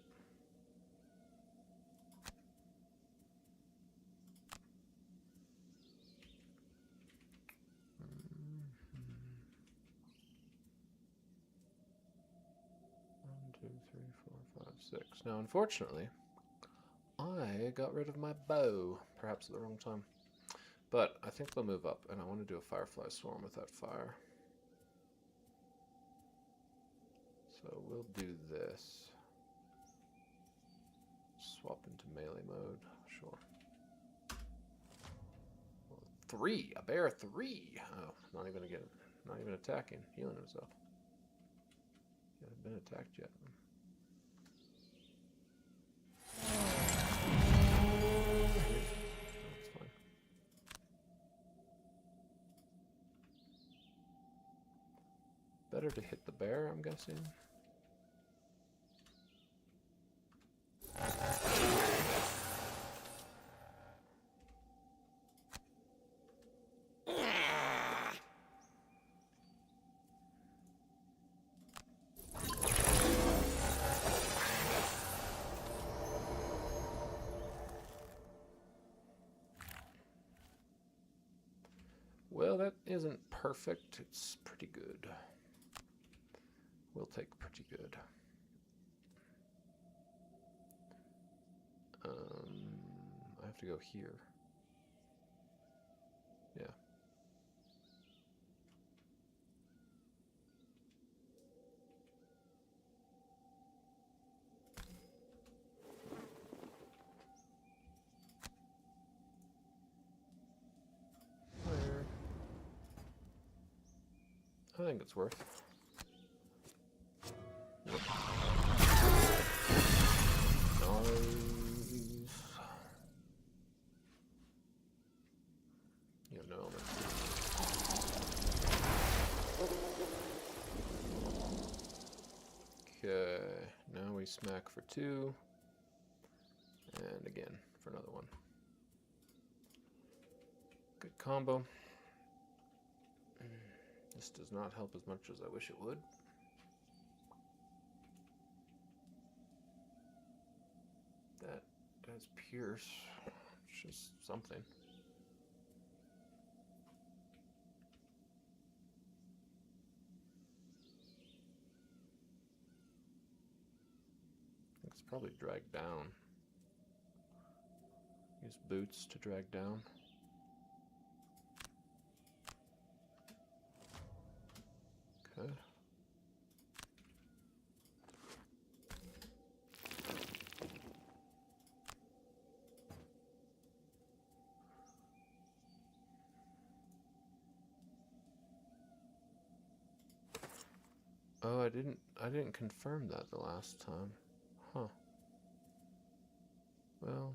One, two, three, 4, 5, 6. Now, unfortunately, I got rid of my bow, perhaps at the wrong time. But I think they'll move up, and I want to do a firefly swarm with that fire. So we'll do this. Swap into melee mode, sure. Well, 3, a bear 3. Oh, not even attacking, healing himself. He hasn't been attacked yet. That's fine. Better to hit the bear, I'm guessing. Well, that isn't perfect. It's pretty good. We'll take pretty good. I have to go here. Yeah. Where? I think it's worth. Yep. You have no element. Okay, now we smack for 2. And again for another one. Good combo. This does not help as much as I wish it would. That does pierce. It's just something. It's probably drag down. Use boots to drag down. Okay. Oh, I didn't confirm that the last time. Huh. Well,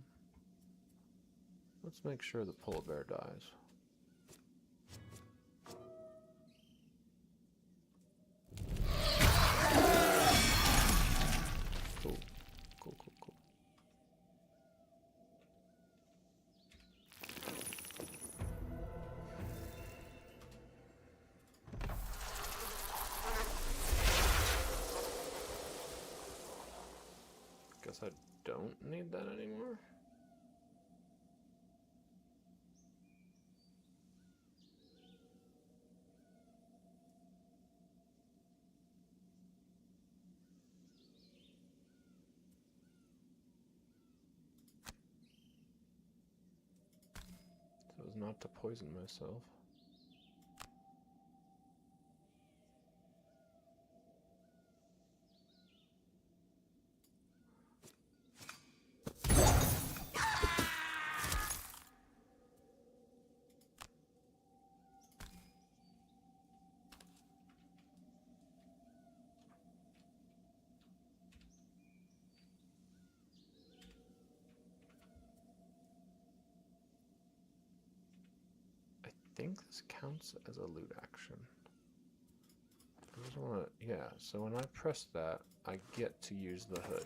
let's make sure the polar bear dies. Cool. Cool, cool, cool. Guess I don't need that anymore. So as not to poison myself. I think this counts as a loot action. I just want to, yeah, so when I press that, I get to use the hood.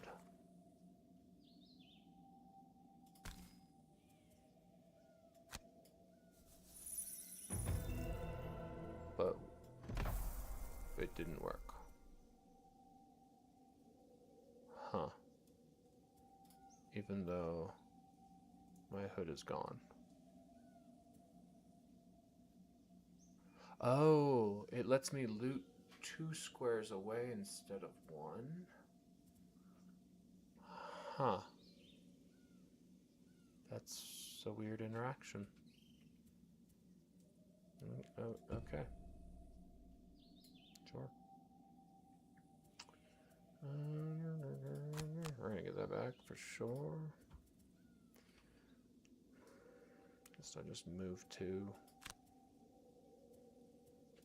didn't work. Huh. Even though my hood is gone. Oh, it lets me loot 2 squares away instead of 1? Huh. That's a weird interaction. Oh, okay. Sure. We're gonna get that back for sure. Guess I just move 2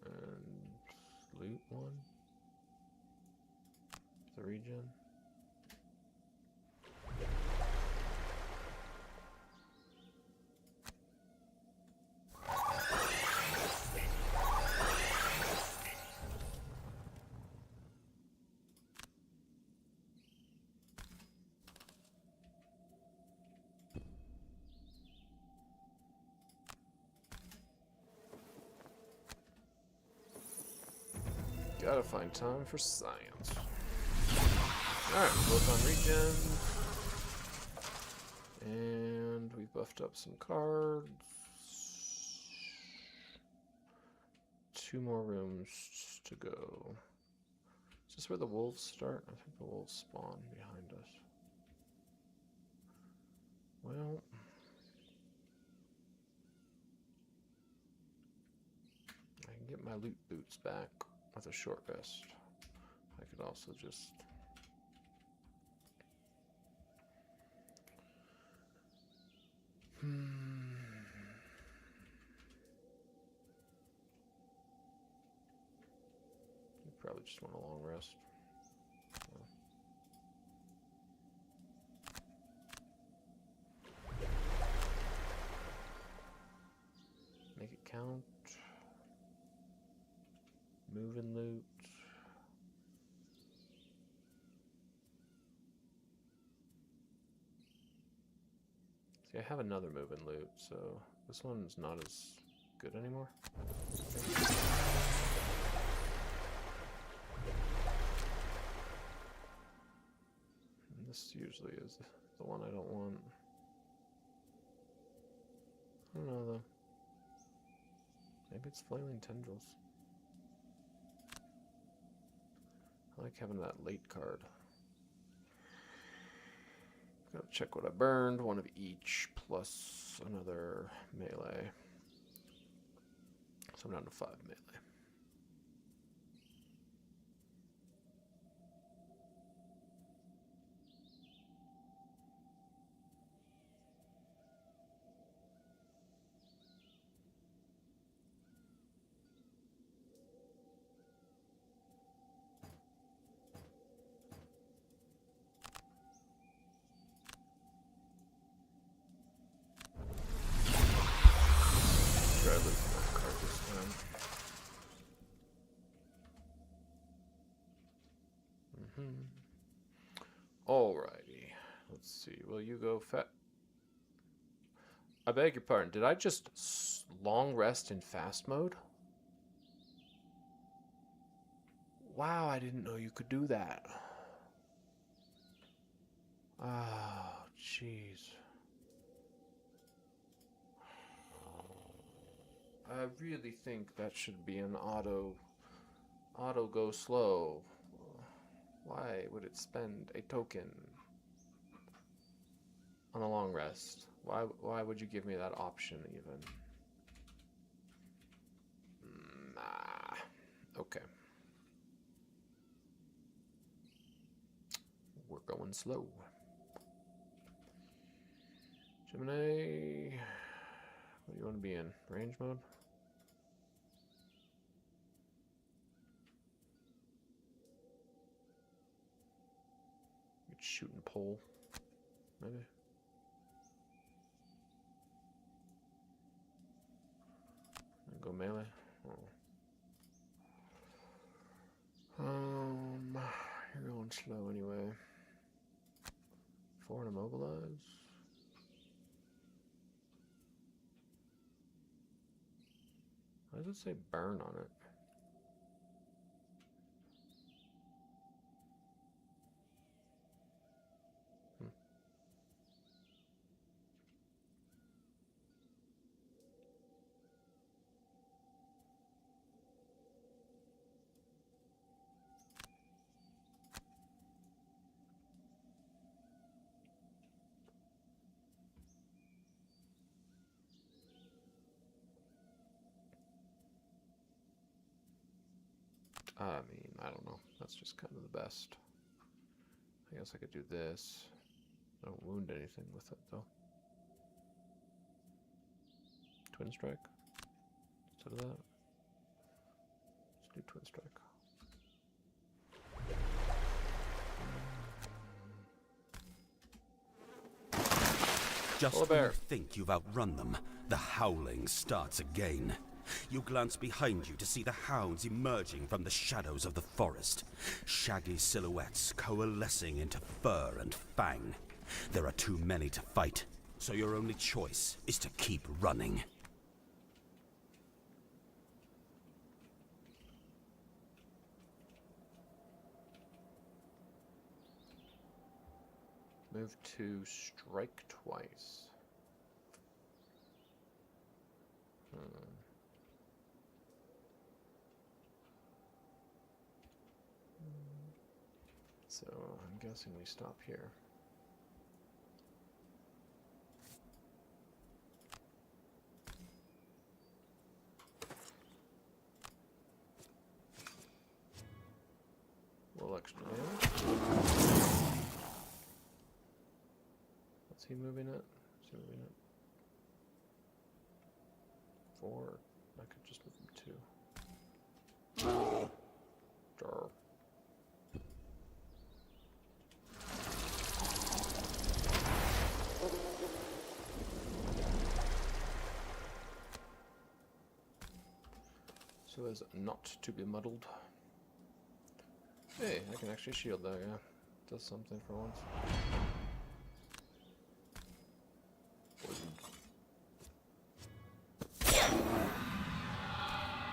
and loot 1. The regen. Gotta find time for science. Alright, both on regen. And we buffed up some cards. 2 more rooms to go. Is this where the wolves start? I think the wolves spawn behind us. Well, I can get my loot boots back with a short rest. I could also just you probably just want a long rest. Make it count. Move and loot. See, I have another move and loot, so this one's not as good anymore. And this usually is the one I don't want. I don't know though. Maybe it's flailing tendrils. I like having that late card. Gotta check what I burned. 1 of each plus another melee. So I'm down to 5 melee. Alrighty, let's see. Will you go fat? I beg your pardon. Did I just long rest in fast mode? Wow, I didn't know you could do that. Oh, jeez. I really think that should be an auto go slow. Why would it spend a token on a long rest? Why would you give me that option even? Nah. Okay. We're going slow. Geminate. What do you want to be in? Range mode? Shooting pole, maybe. And go melee. Oh. You're going slow anyway. 4 to immobilize. Why does it say burn on it? I mean, I don't know. That's just kind of the best. I guess I could do this. I don't wound anything with it, though. Twin Strike? Instead of that? Let's do Twin Strike. Just when you think you've outrun them, the howling starts again. You glance behind you to see the hounds emerging from the shadows of the forest. Shaggy silhouettes coalescing into fur and fang. There are too many to fight, so your only choice is to keep running. Move to strike twice. So I'm guessing we stop here. Little extra damage. What's he moving at? Is he moving at 4? I could just move him 2. Jar. So as not to be muddled. Hey, I can actually shield that, yeah. Does something for once.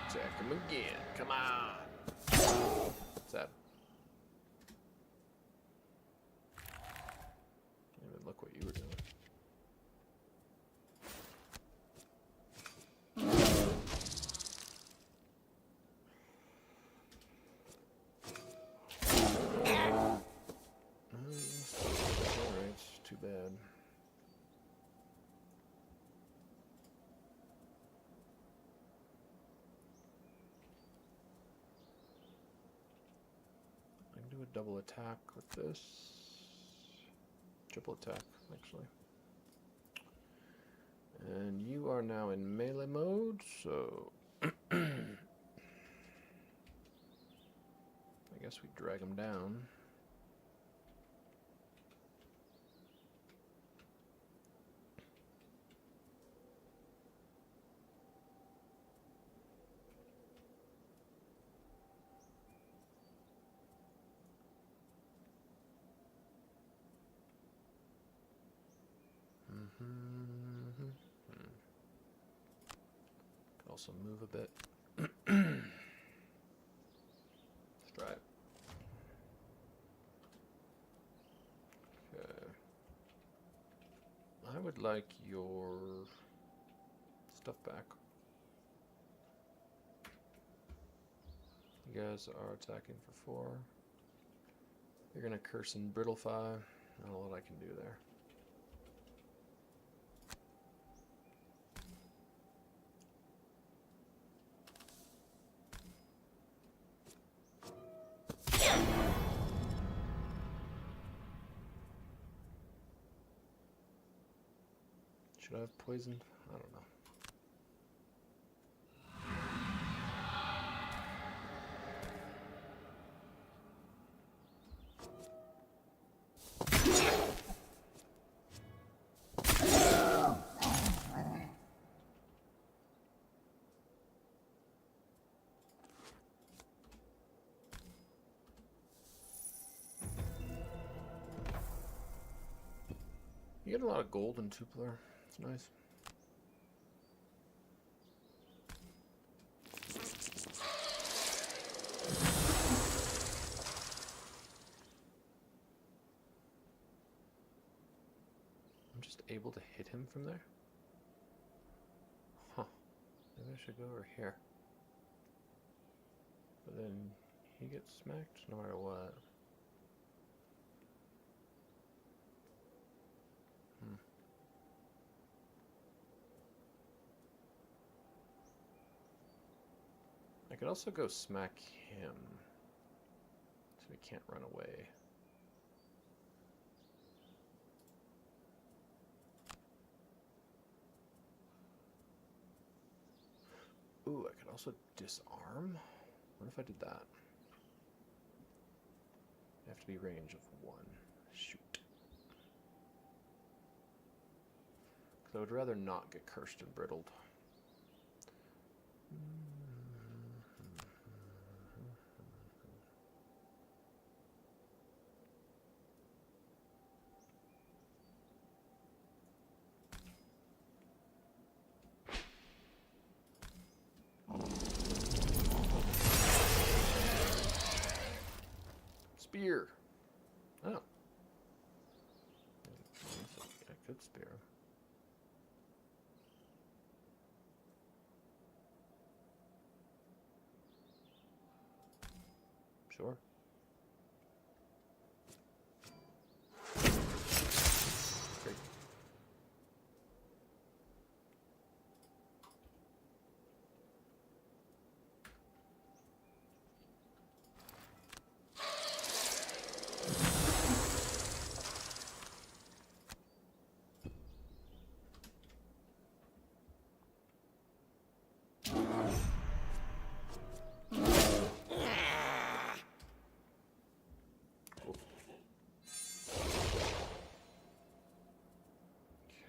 Attack him again. Come on. What's that? Didn't even look what you were doing. Alright, too bad. I can do a double attack with this. Triple attack, actually. And you are now in melee mode, so I guess we drag him down. Could also move a bit. Let's try it. Okay. I would like your stuff back. You guys are attacking for 4. You're gonna curse and brittlify. I don't know what I can do there. Should I have poisoned? I don't know. You get a lot of gold in Tupler. It's nice. I'm just able to hit him from there? Huh. Maybe I should go over here. But then he gets smacked no matter what. I could also go smack him, so he can't run away. Ooh, I could also disarm? What if I did that? You have to be range of 1. Shoot. Because I would rather not get cursed and brittled. Spear. Oh. I could spear. Sure. Great.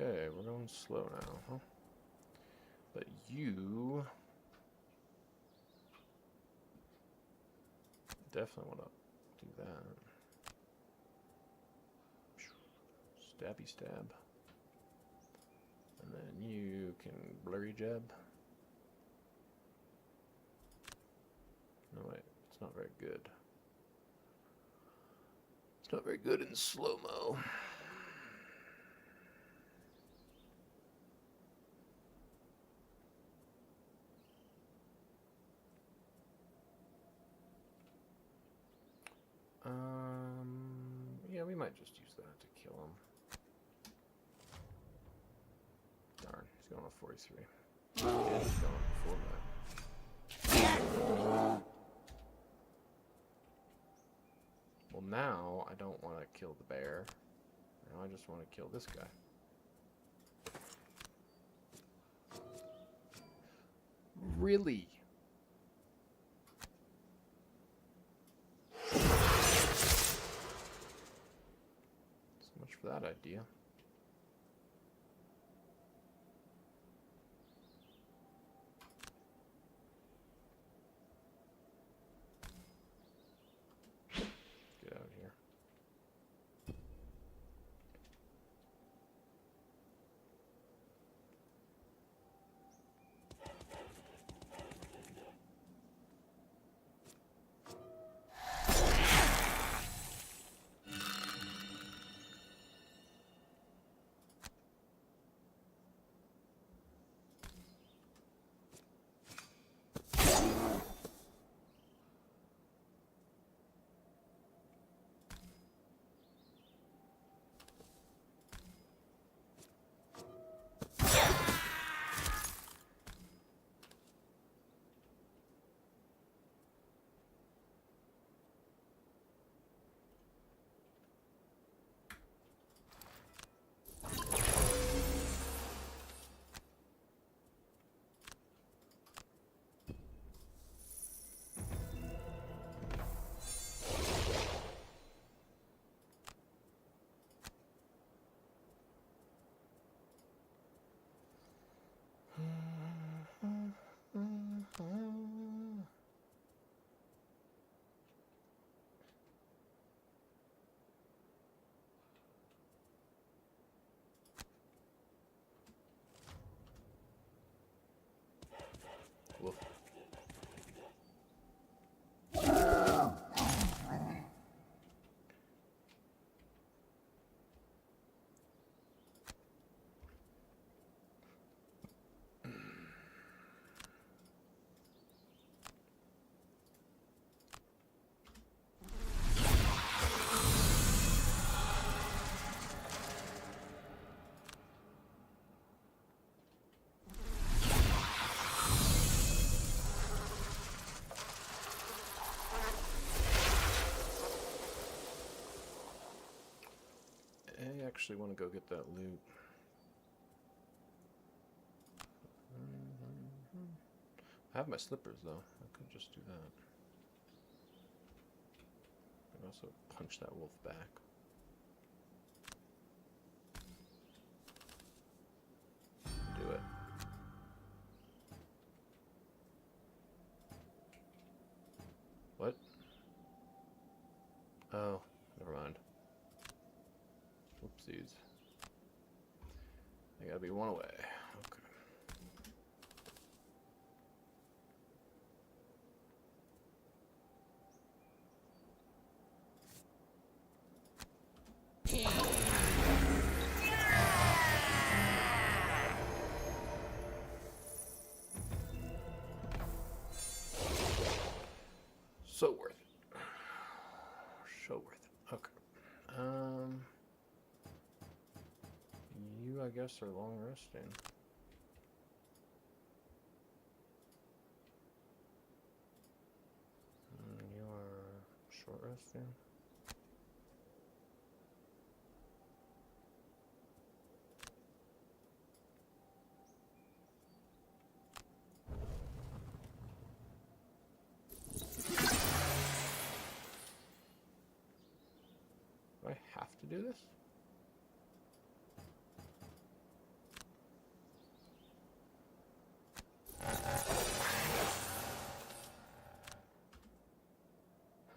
Okay, we're going slow now, huh? But you definitely want to do that. Stabby stab. And then you can blurry jab. No, wait, it's not very good. It's not very good in slow-mo. Yeah, we might just use that to kill him. Darn, he's going with 43. Yeah, he's going before that. Well, now I don't want to kill the bear. Now I just want to kill this guy. Really? So much for that idea. Get out of here. Woof. actually want to go get that loot. I have my slippers though. I could just do that. I can also punch that wolf back. Do it. What? Oh, never mind. Oopsies. I gotta be one away. Okay. So worth it. So worth it. Okay. You, I guess, are long resting. You are short resting. Do I have to do this?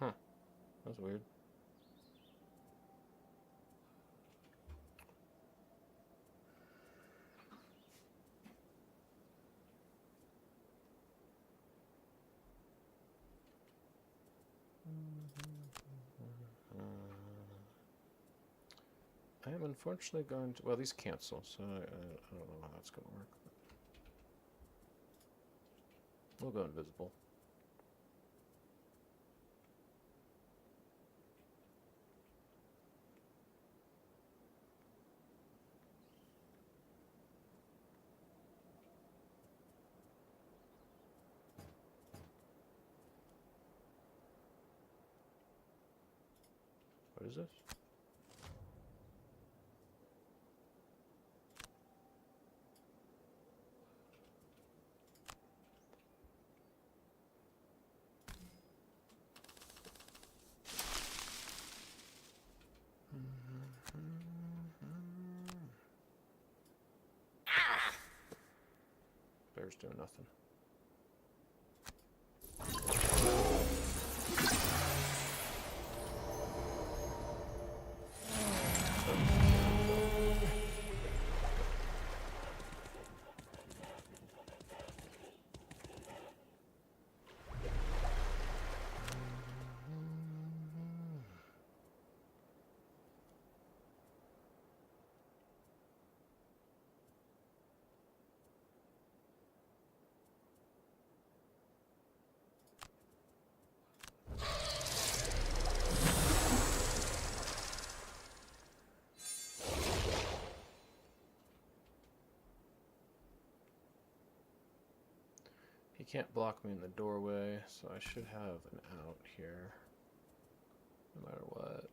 Huh. That's weird. I am unfortunately going to... Well, these cancel, so I don't know how that's going to work. We'll go invisible. What is this? Bear's doing nothing. He can't block me in the doorway, so I should have an out here, no matter what.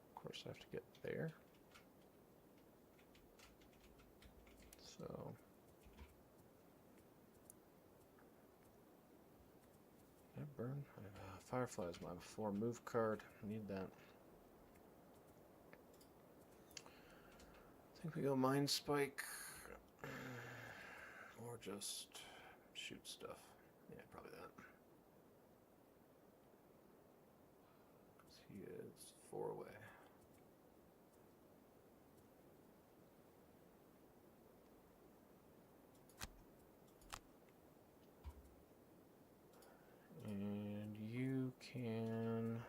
Of course, I have to get there. So... Did I burn? Firefly is my 4 move card. I need that. I think we go Mind Spike. Or just shoot stuff. Yeah, probably that. Because he is 4 away. And you can...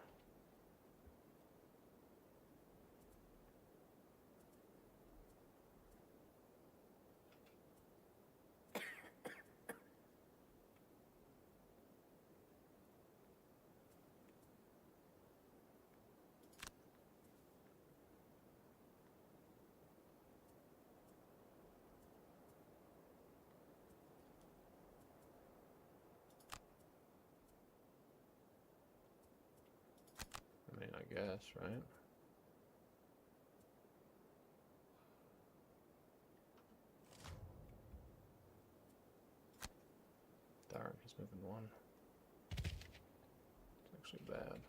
guess, right? Darn, he's moving one. It's actually bad.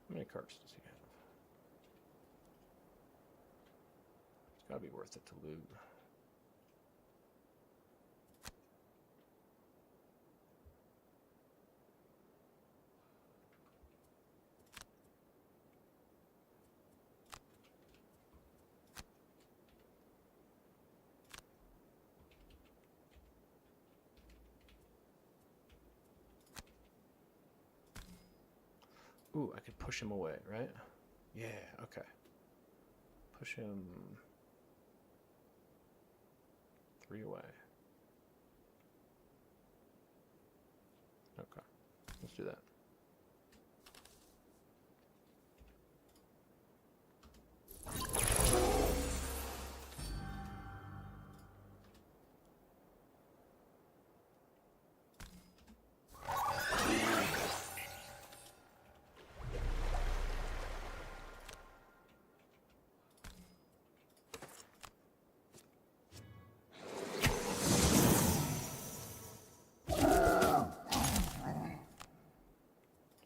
How many cards does he have? It's gotta be worth it to loot. Ooh, I could push him away, right? Yeah, okay. Push him 3 away. Okay, let's do that.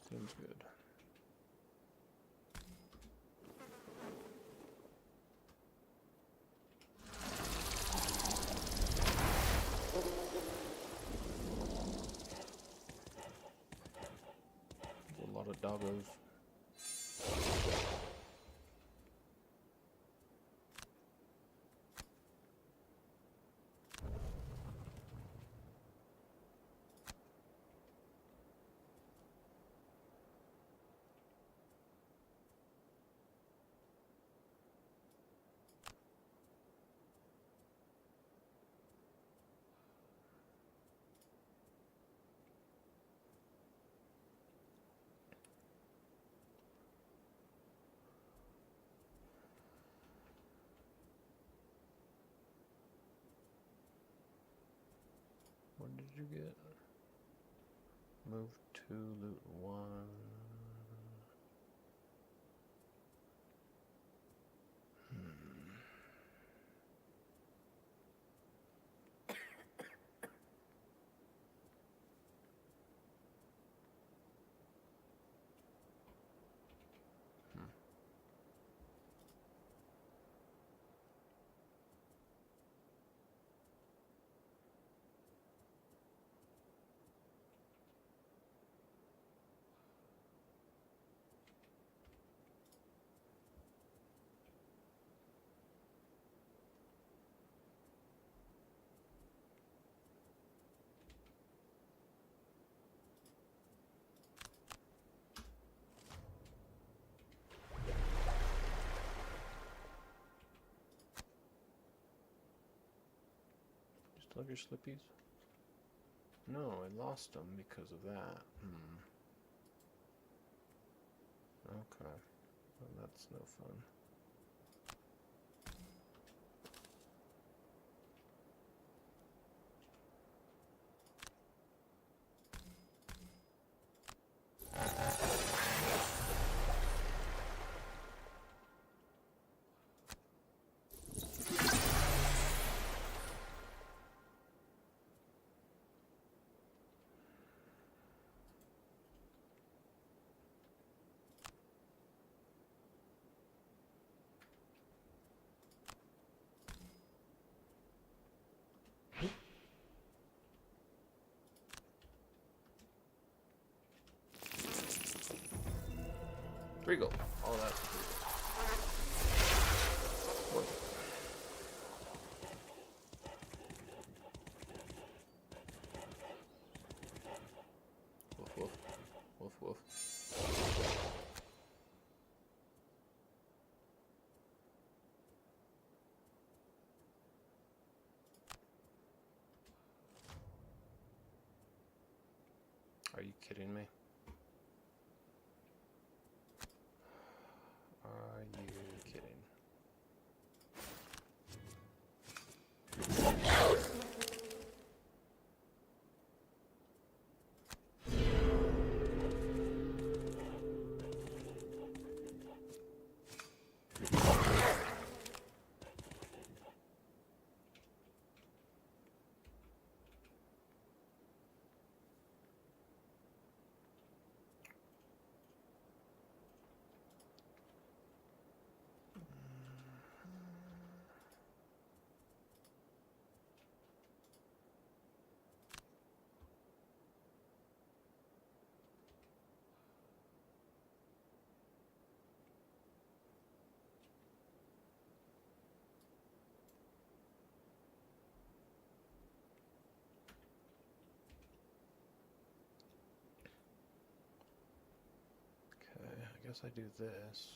Seems good. There's a lot of doggos. What did you get? Move 2, loot 1. Still have your slippies? No, I lost them because of that. Okay. Well, that's no fun. Regal. All that's worth it. Woof woof. Woof woof. Are you kidding me? Are you kidding? I guess I do this.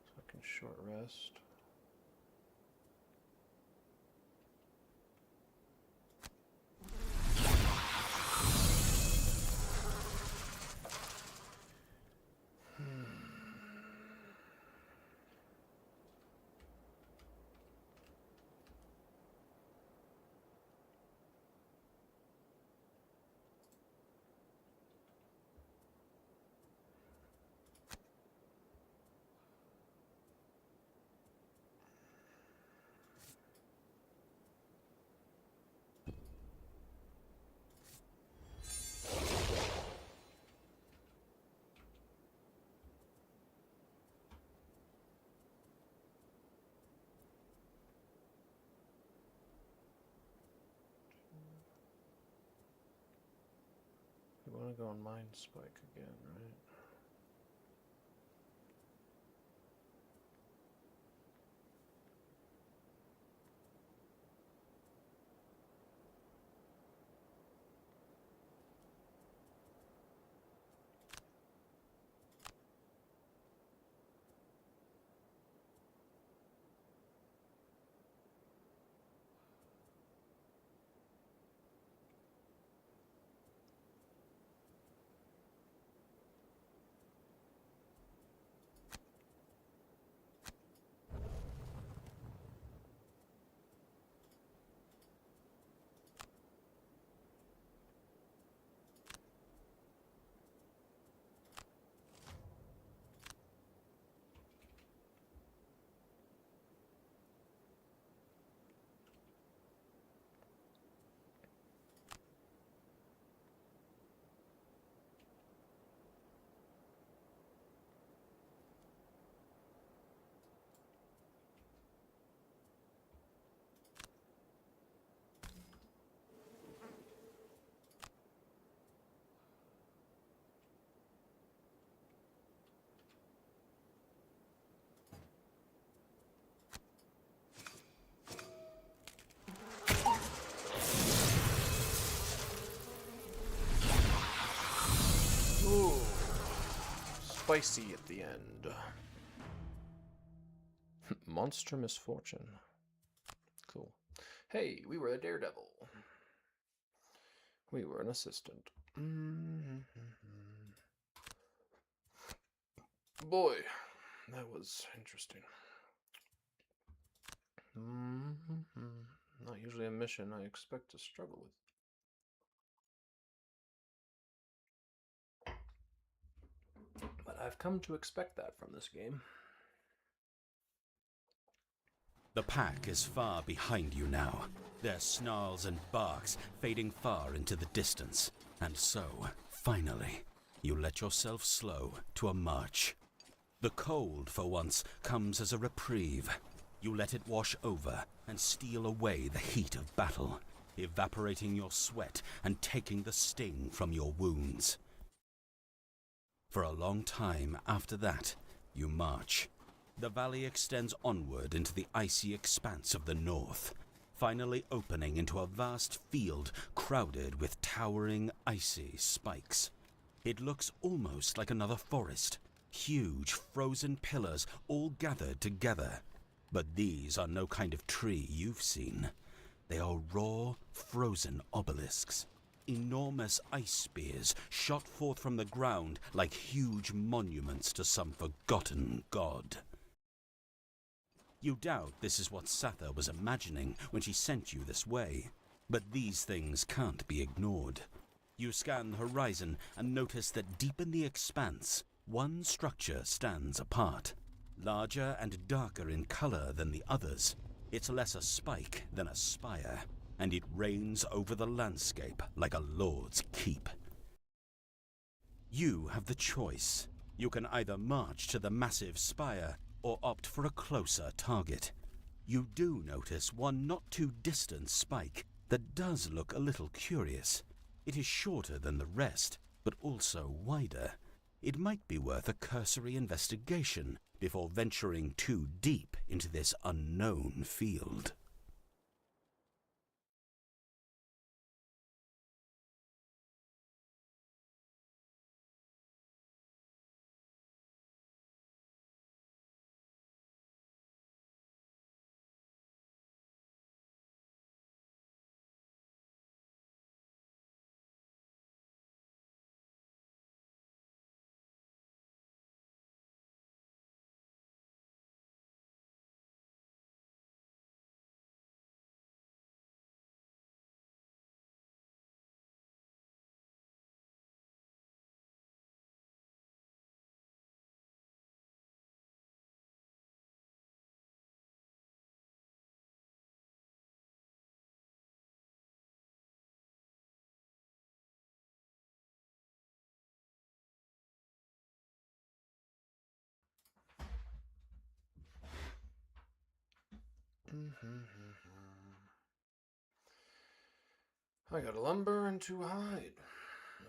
So I can short rest. You want to go on Mind Spike again, right? Ooh, spicy at the end. Monster misfortune. Cool. Hey, we were a daredevil. We were an assistant. Boy, that was interesting. Not usually a mission I expect to struggle with. But I've come to expect that from this game. The pack is far behind you now, their snarls and barks fading far into the distance. And so, finally, you let yourself slow to a march. The cold, for once, comes as a reprieve. You let it wash over and steal away the heat of battle, evaporating your sweat and taking the sting from your wounds. For a long time after that, you march. The valley extends onward into the icy expanse of the north, finally opening into a vast field crowded with towering, icy spikes. It looks almost like another forest, huge frozen pillars all gathered together. But these are no kind of tree you've seen. They are raw, frozen obelisks, enormous ice spears shot forth from the ground like huge monuments to some forgotten god. You doubt this is what Sather was imagining when she sent you this way, but these things can't be ignored. You scan the horizon and notice that deep in the expanse, one structure stands apart. Larger and darker in color than the others, it's less a spike than a spire, and it reigns over the landscape like a lord's keep. You have the choice. You can either march to the massive spire or opt for a closer target. You do notice one not too distant spike that does look a little curious. It is shorter than the rest, but also wider. It might be worth a cursory investigation before venturing too deep into this unknown field. I got lumber and 2 hide.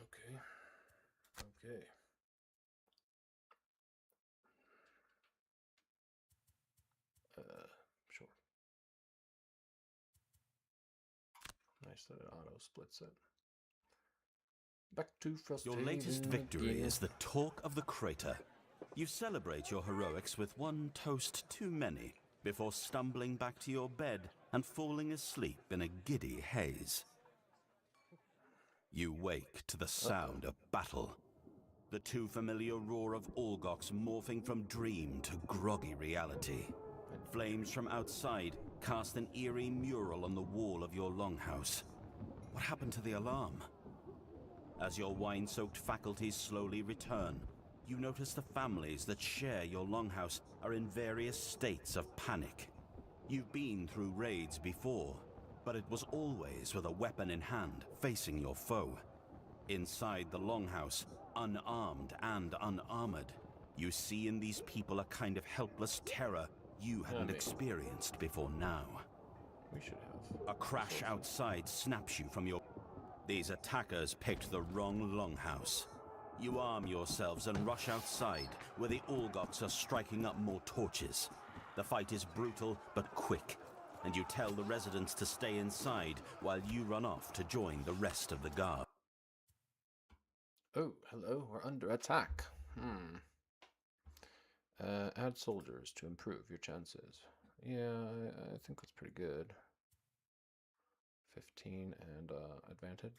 Okay. Okay. Sure. Nice that it auto splits it. Back to Frosthaven. Your latest victory again. is the talk of the crater. You celebrate your heroics with one toast too many before stumbling back to your bed and falling asleep in a giddy haze. You wake to the sound of battle. The too familiar roar of Olgox morphing from dream to groggy reality. Flames from outside cast an eerie mural on the wall of your longhouse. What happened to the alarm? As your wine-soaked faculties slowly return, you notice the families that share your longhouse are in various states of panic. You've been through raids before, but it was always with a weapon in hand, facing your foe. Inside the longhouse, unarmed and unarmored, you see in these people a kind of helpless terror you hadn't experienced before now. We should have. A crash outside snaps you from your... These attackers picked the wrong longhouse. You arm yourselves and rush outside, where the Olgox are striking up more torches. The fight is brutal but quick, and you tell the residents to stay inside while you run off to join the rest of the guard. Oh, hello, we're under attack. Add soldiers to improve your chances. Yeah, I think that's pretty good. 15 and advantage.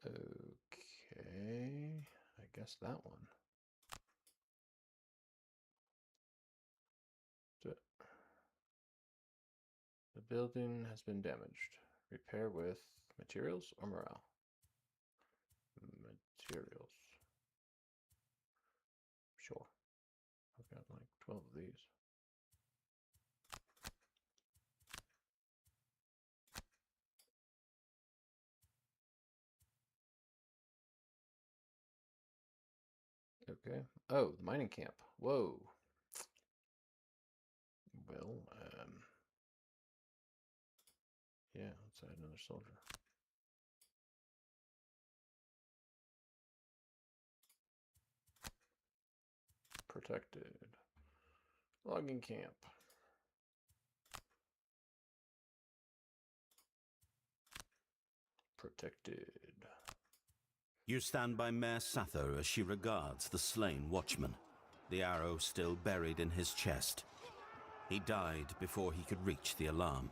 Okay, I guess that one. The building has been damaged. Repair with materials or morale? Materials. Sure. I've got like 12 of these. Okay. Oh, the mining camp. Whoa. Well, yeah, let's add another soldier. Protected. Logging camp. Protected. You stand by Mare Sather as she regards the slain watchman, the arrow still buried in his chest. He died before he could reach the alarm.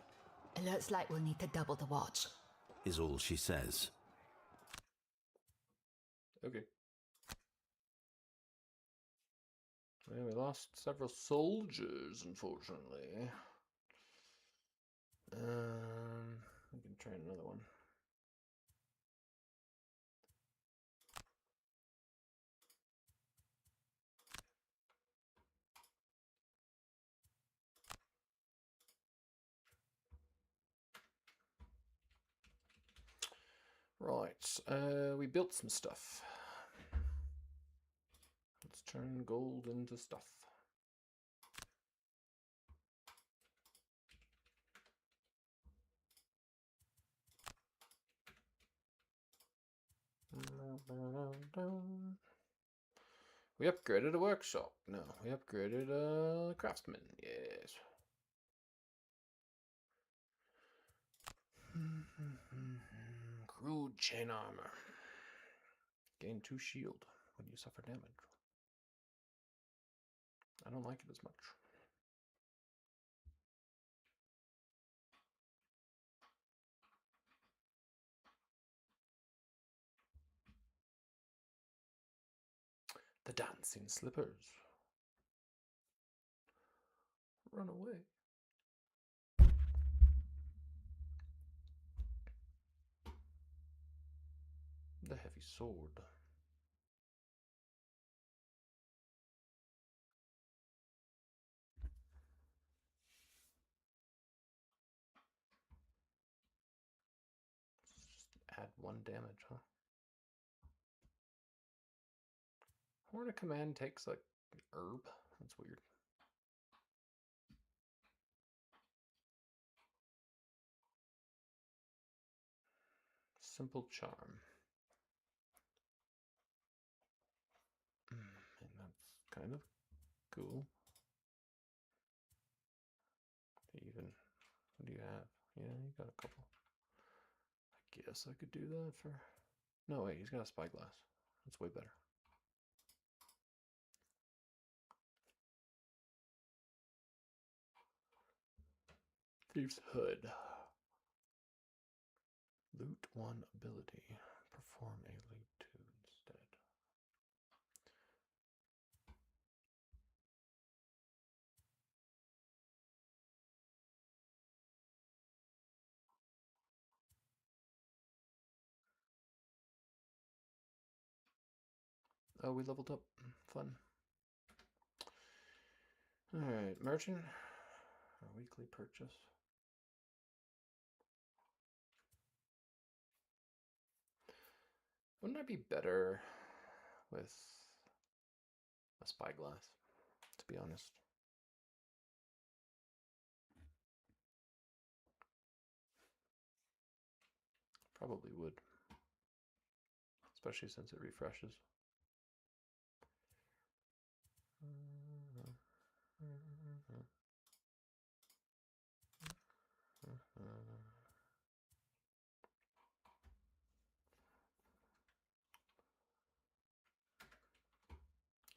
It looks like we'll need to double the watch. is all she says. Okay. Well, we lost several soldiers, unfortunately. We can try another one. Right, we built some stuff. Let's turn gold into stuff. We upgraded a workshop. No, we upgraded a craftsman. Yes. Crude chain armor. Gain 2 shield when you suffer damage. I don't like it as much. The dancing slippers. Run away. The heavy sword. Just add 1 damage, huh? Horn of Command takes like herb. That's weird. Simple charm. And that's kind of cool. Even, what do you have? Yeah, you got a couple. I guess I could do that for... No, wait, he's got a spyglass. That's way better. Thief's Hood. Loot 1 ability. Perform a loot 2 instead. Oh, we leveled up. Fun. Alright, merchant. A weekly purchase. Wouldn't I be better with a spyglass, to be honest? Probably would. Especially since it refreshes.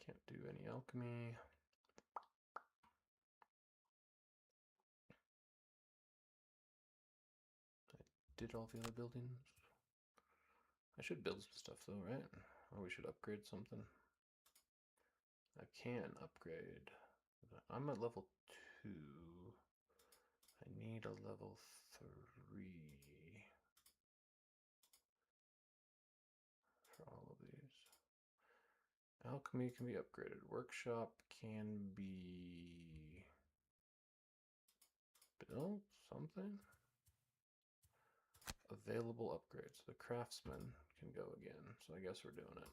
Can't do any alchemy. I did all the other buildings. I should build some stuff though, right? Or we should upgrade something. I can upgrade. I'm at level 2. I need a level 3 for all of these. Alchemy can be upgraded. Workshop can be built. Something. Available upgrades. The craftsman can go again. So I guess we're doing it.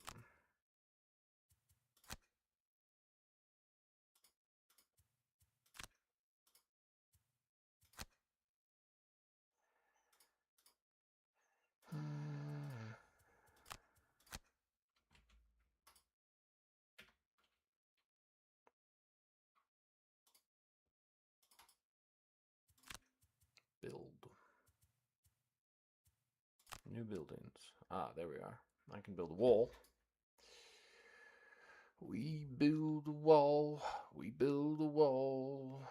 Build. New buildings. Ah, there we are. I can build a wall. We build a wall. We build a wall.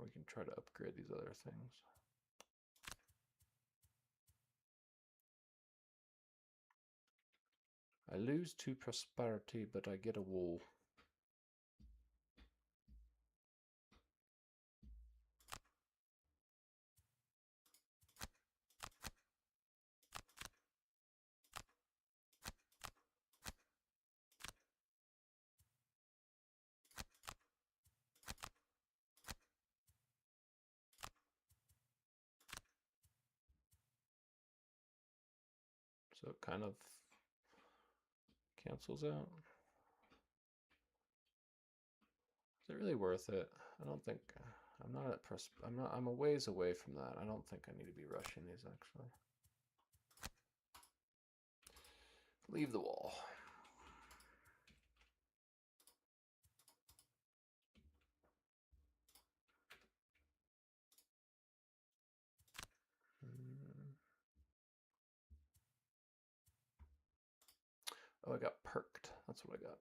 we can try to upgrade these other things. I lose 2 prosperity, but I get a wall. So it kind of cancels out. Is it really worth it? I don't think. I'm not at I'm a ways away from that. I don't think I need to be rushing these actually. Leave the wall. Oh, I got perked. That's what I got.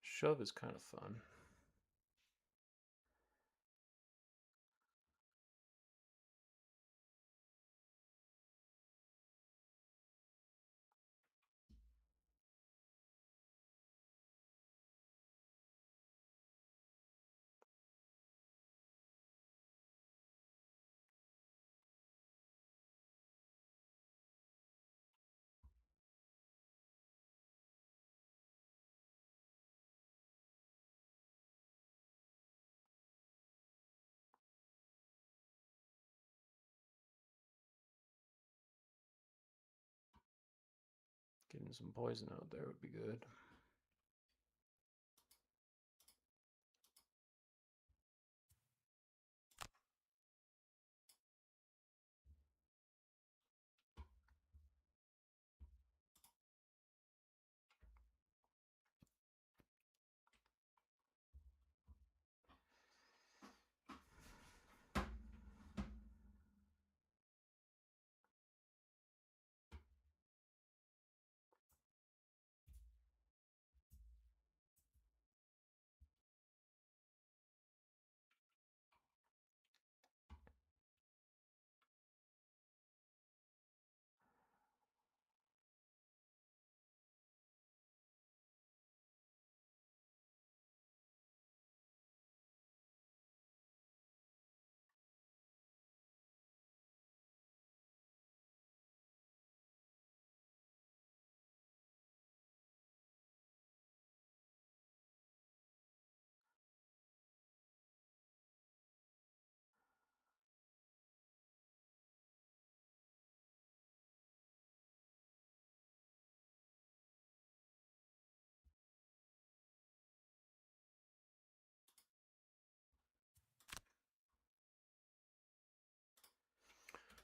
Shove is kind of fun. Getting some poison out there would be good.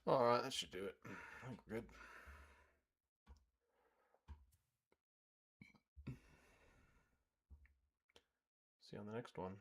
Alright, that should do it. I think we're good. See you on the next one.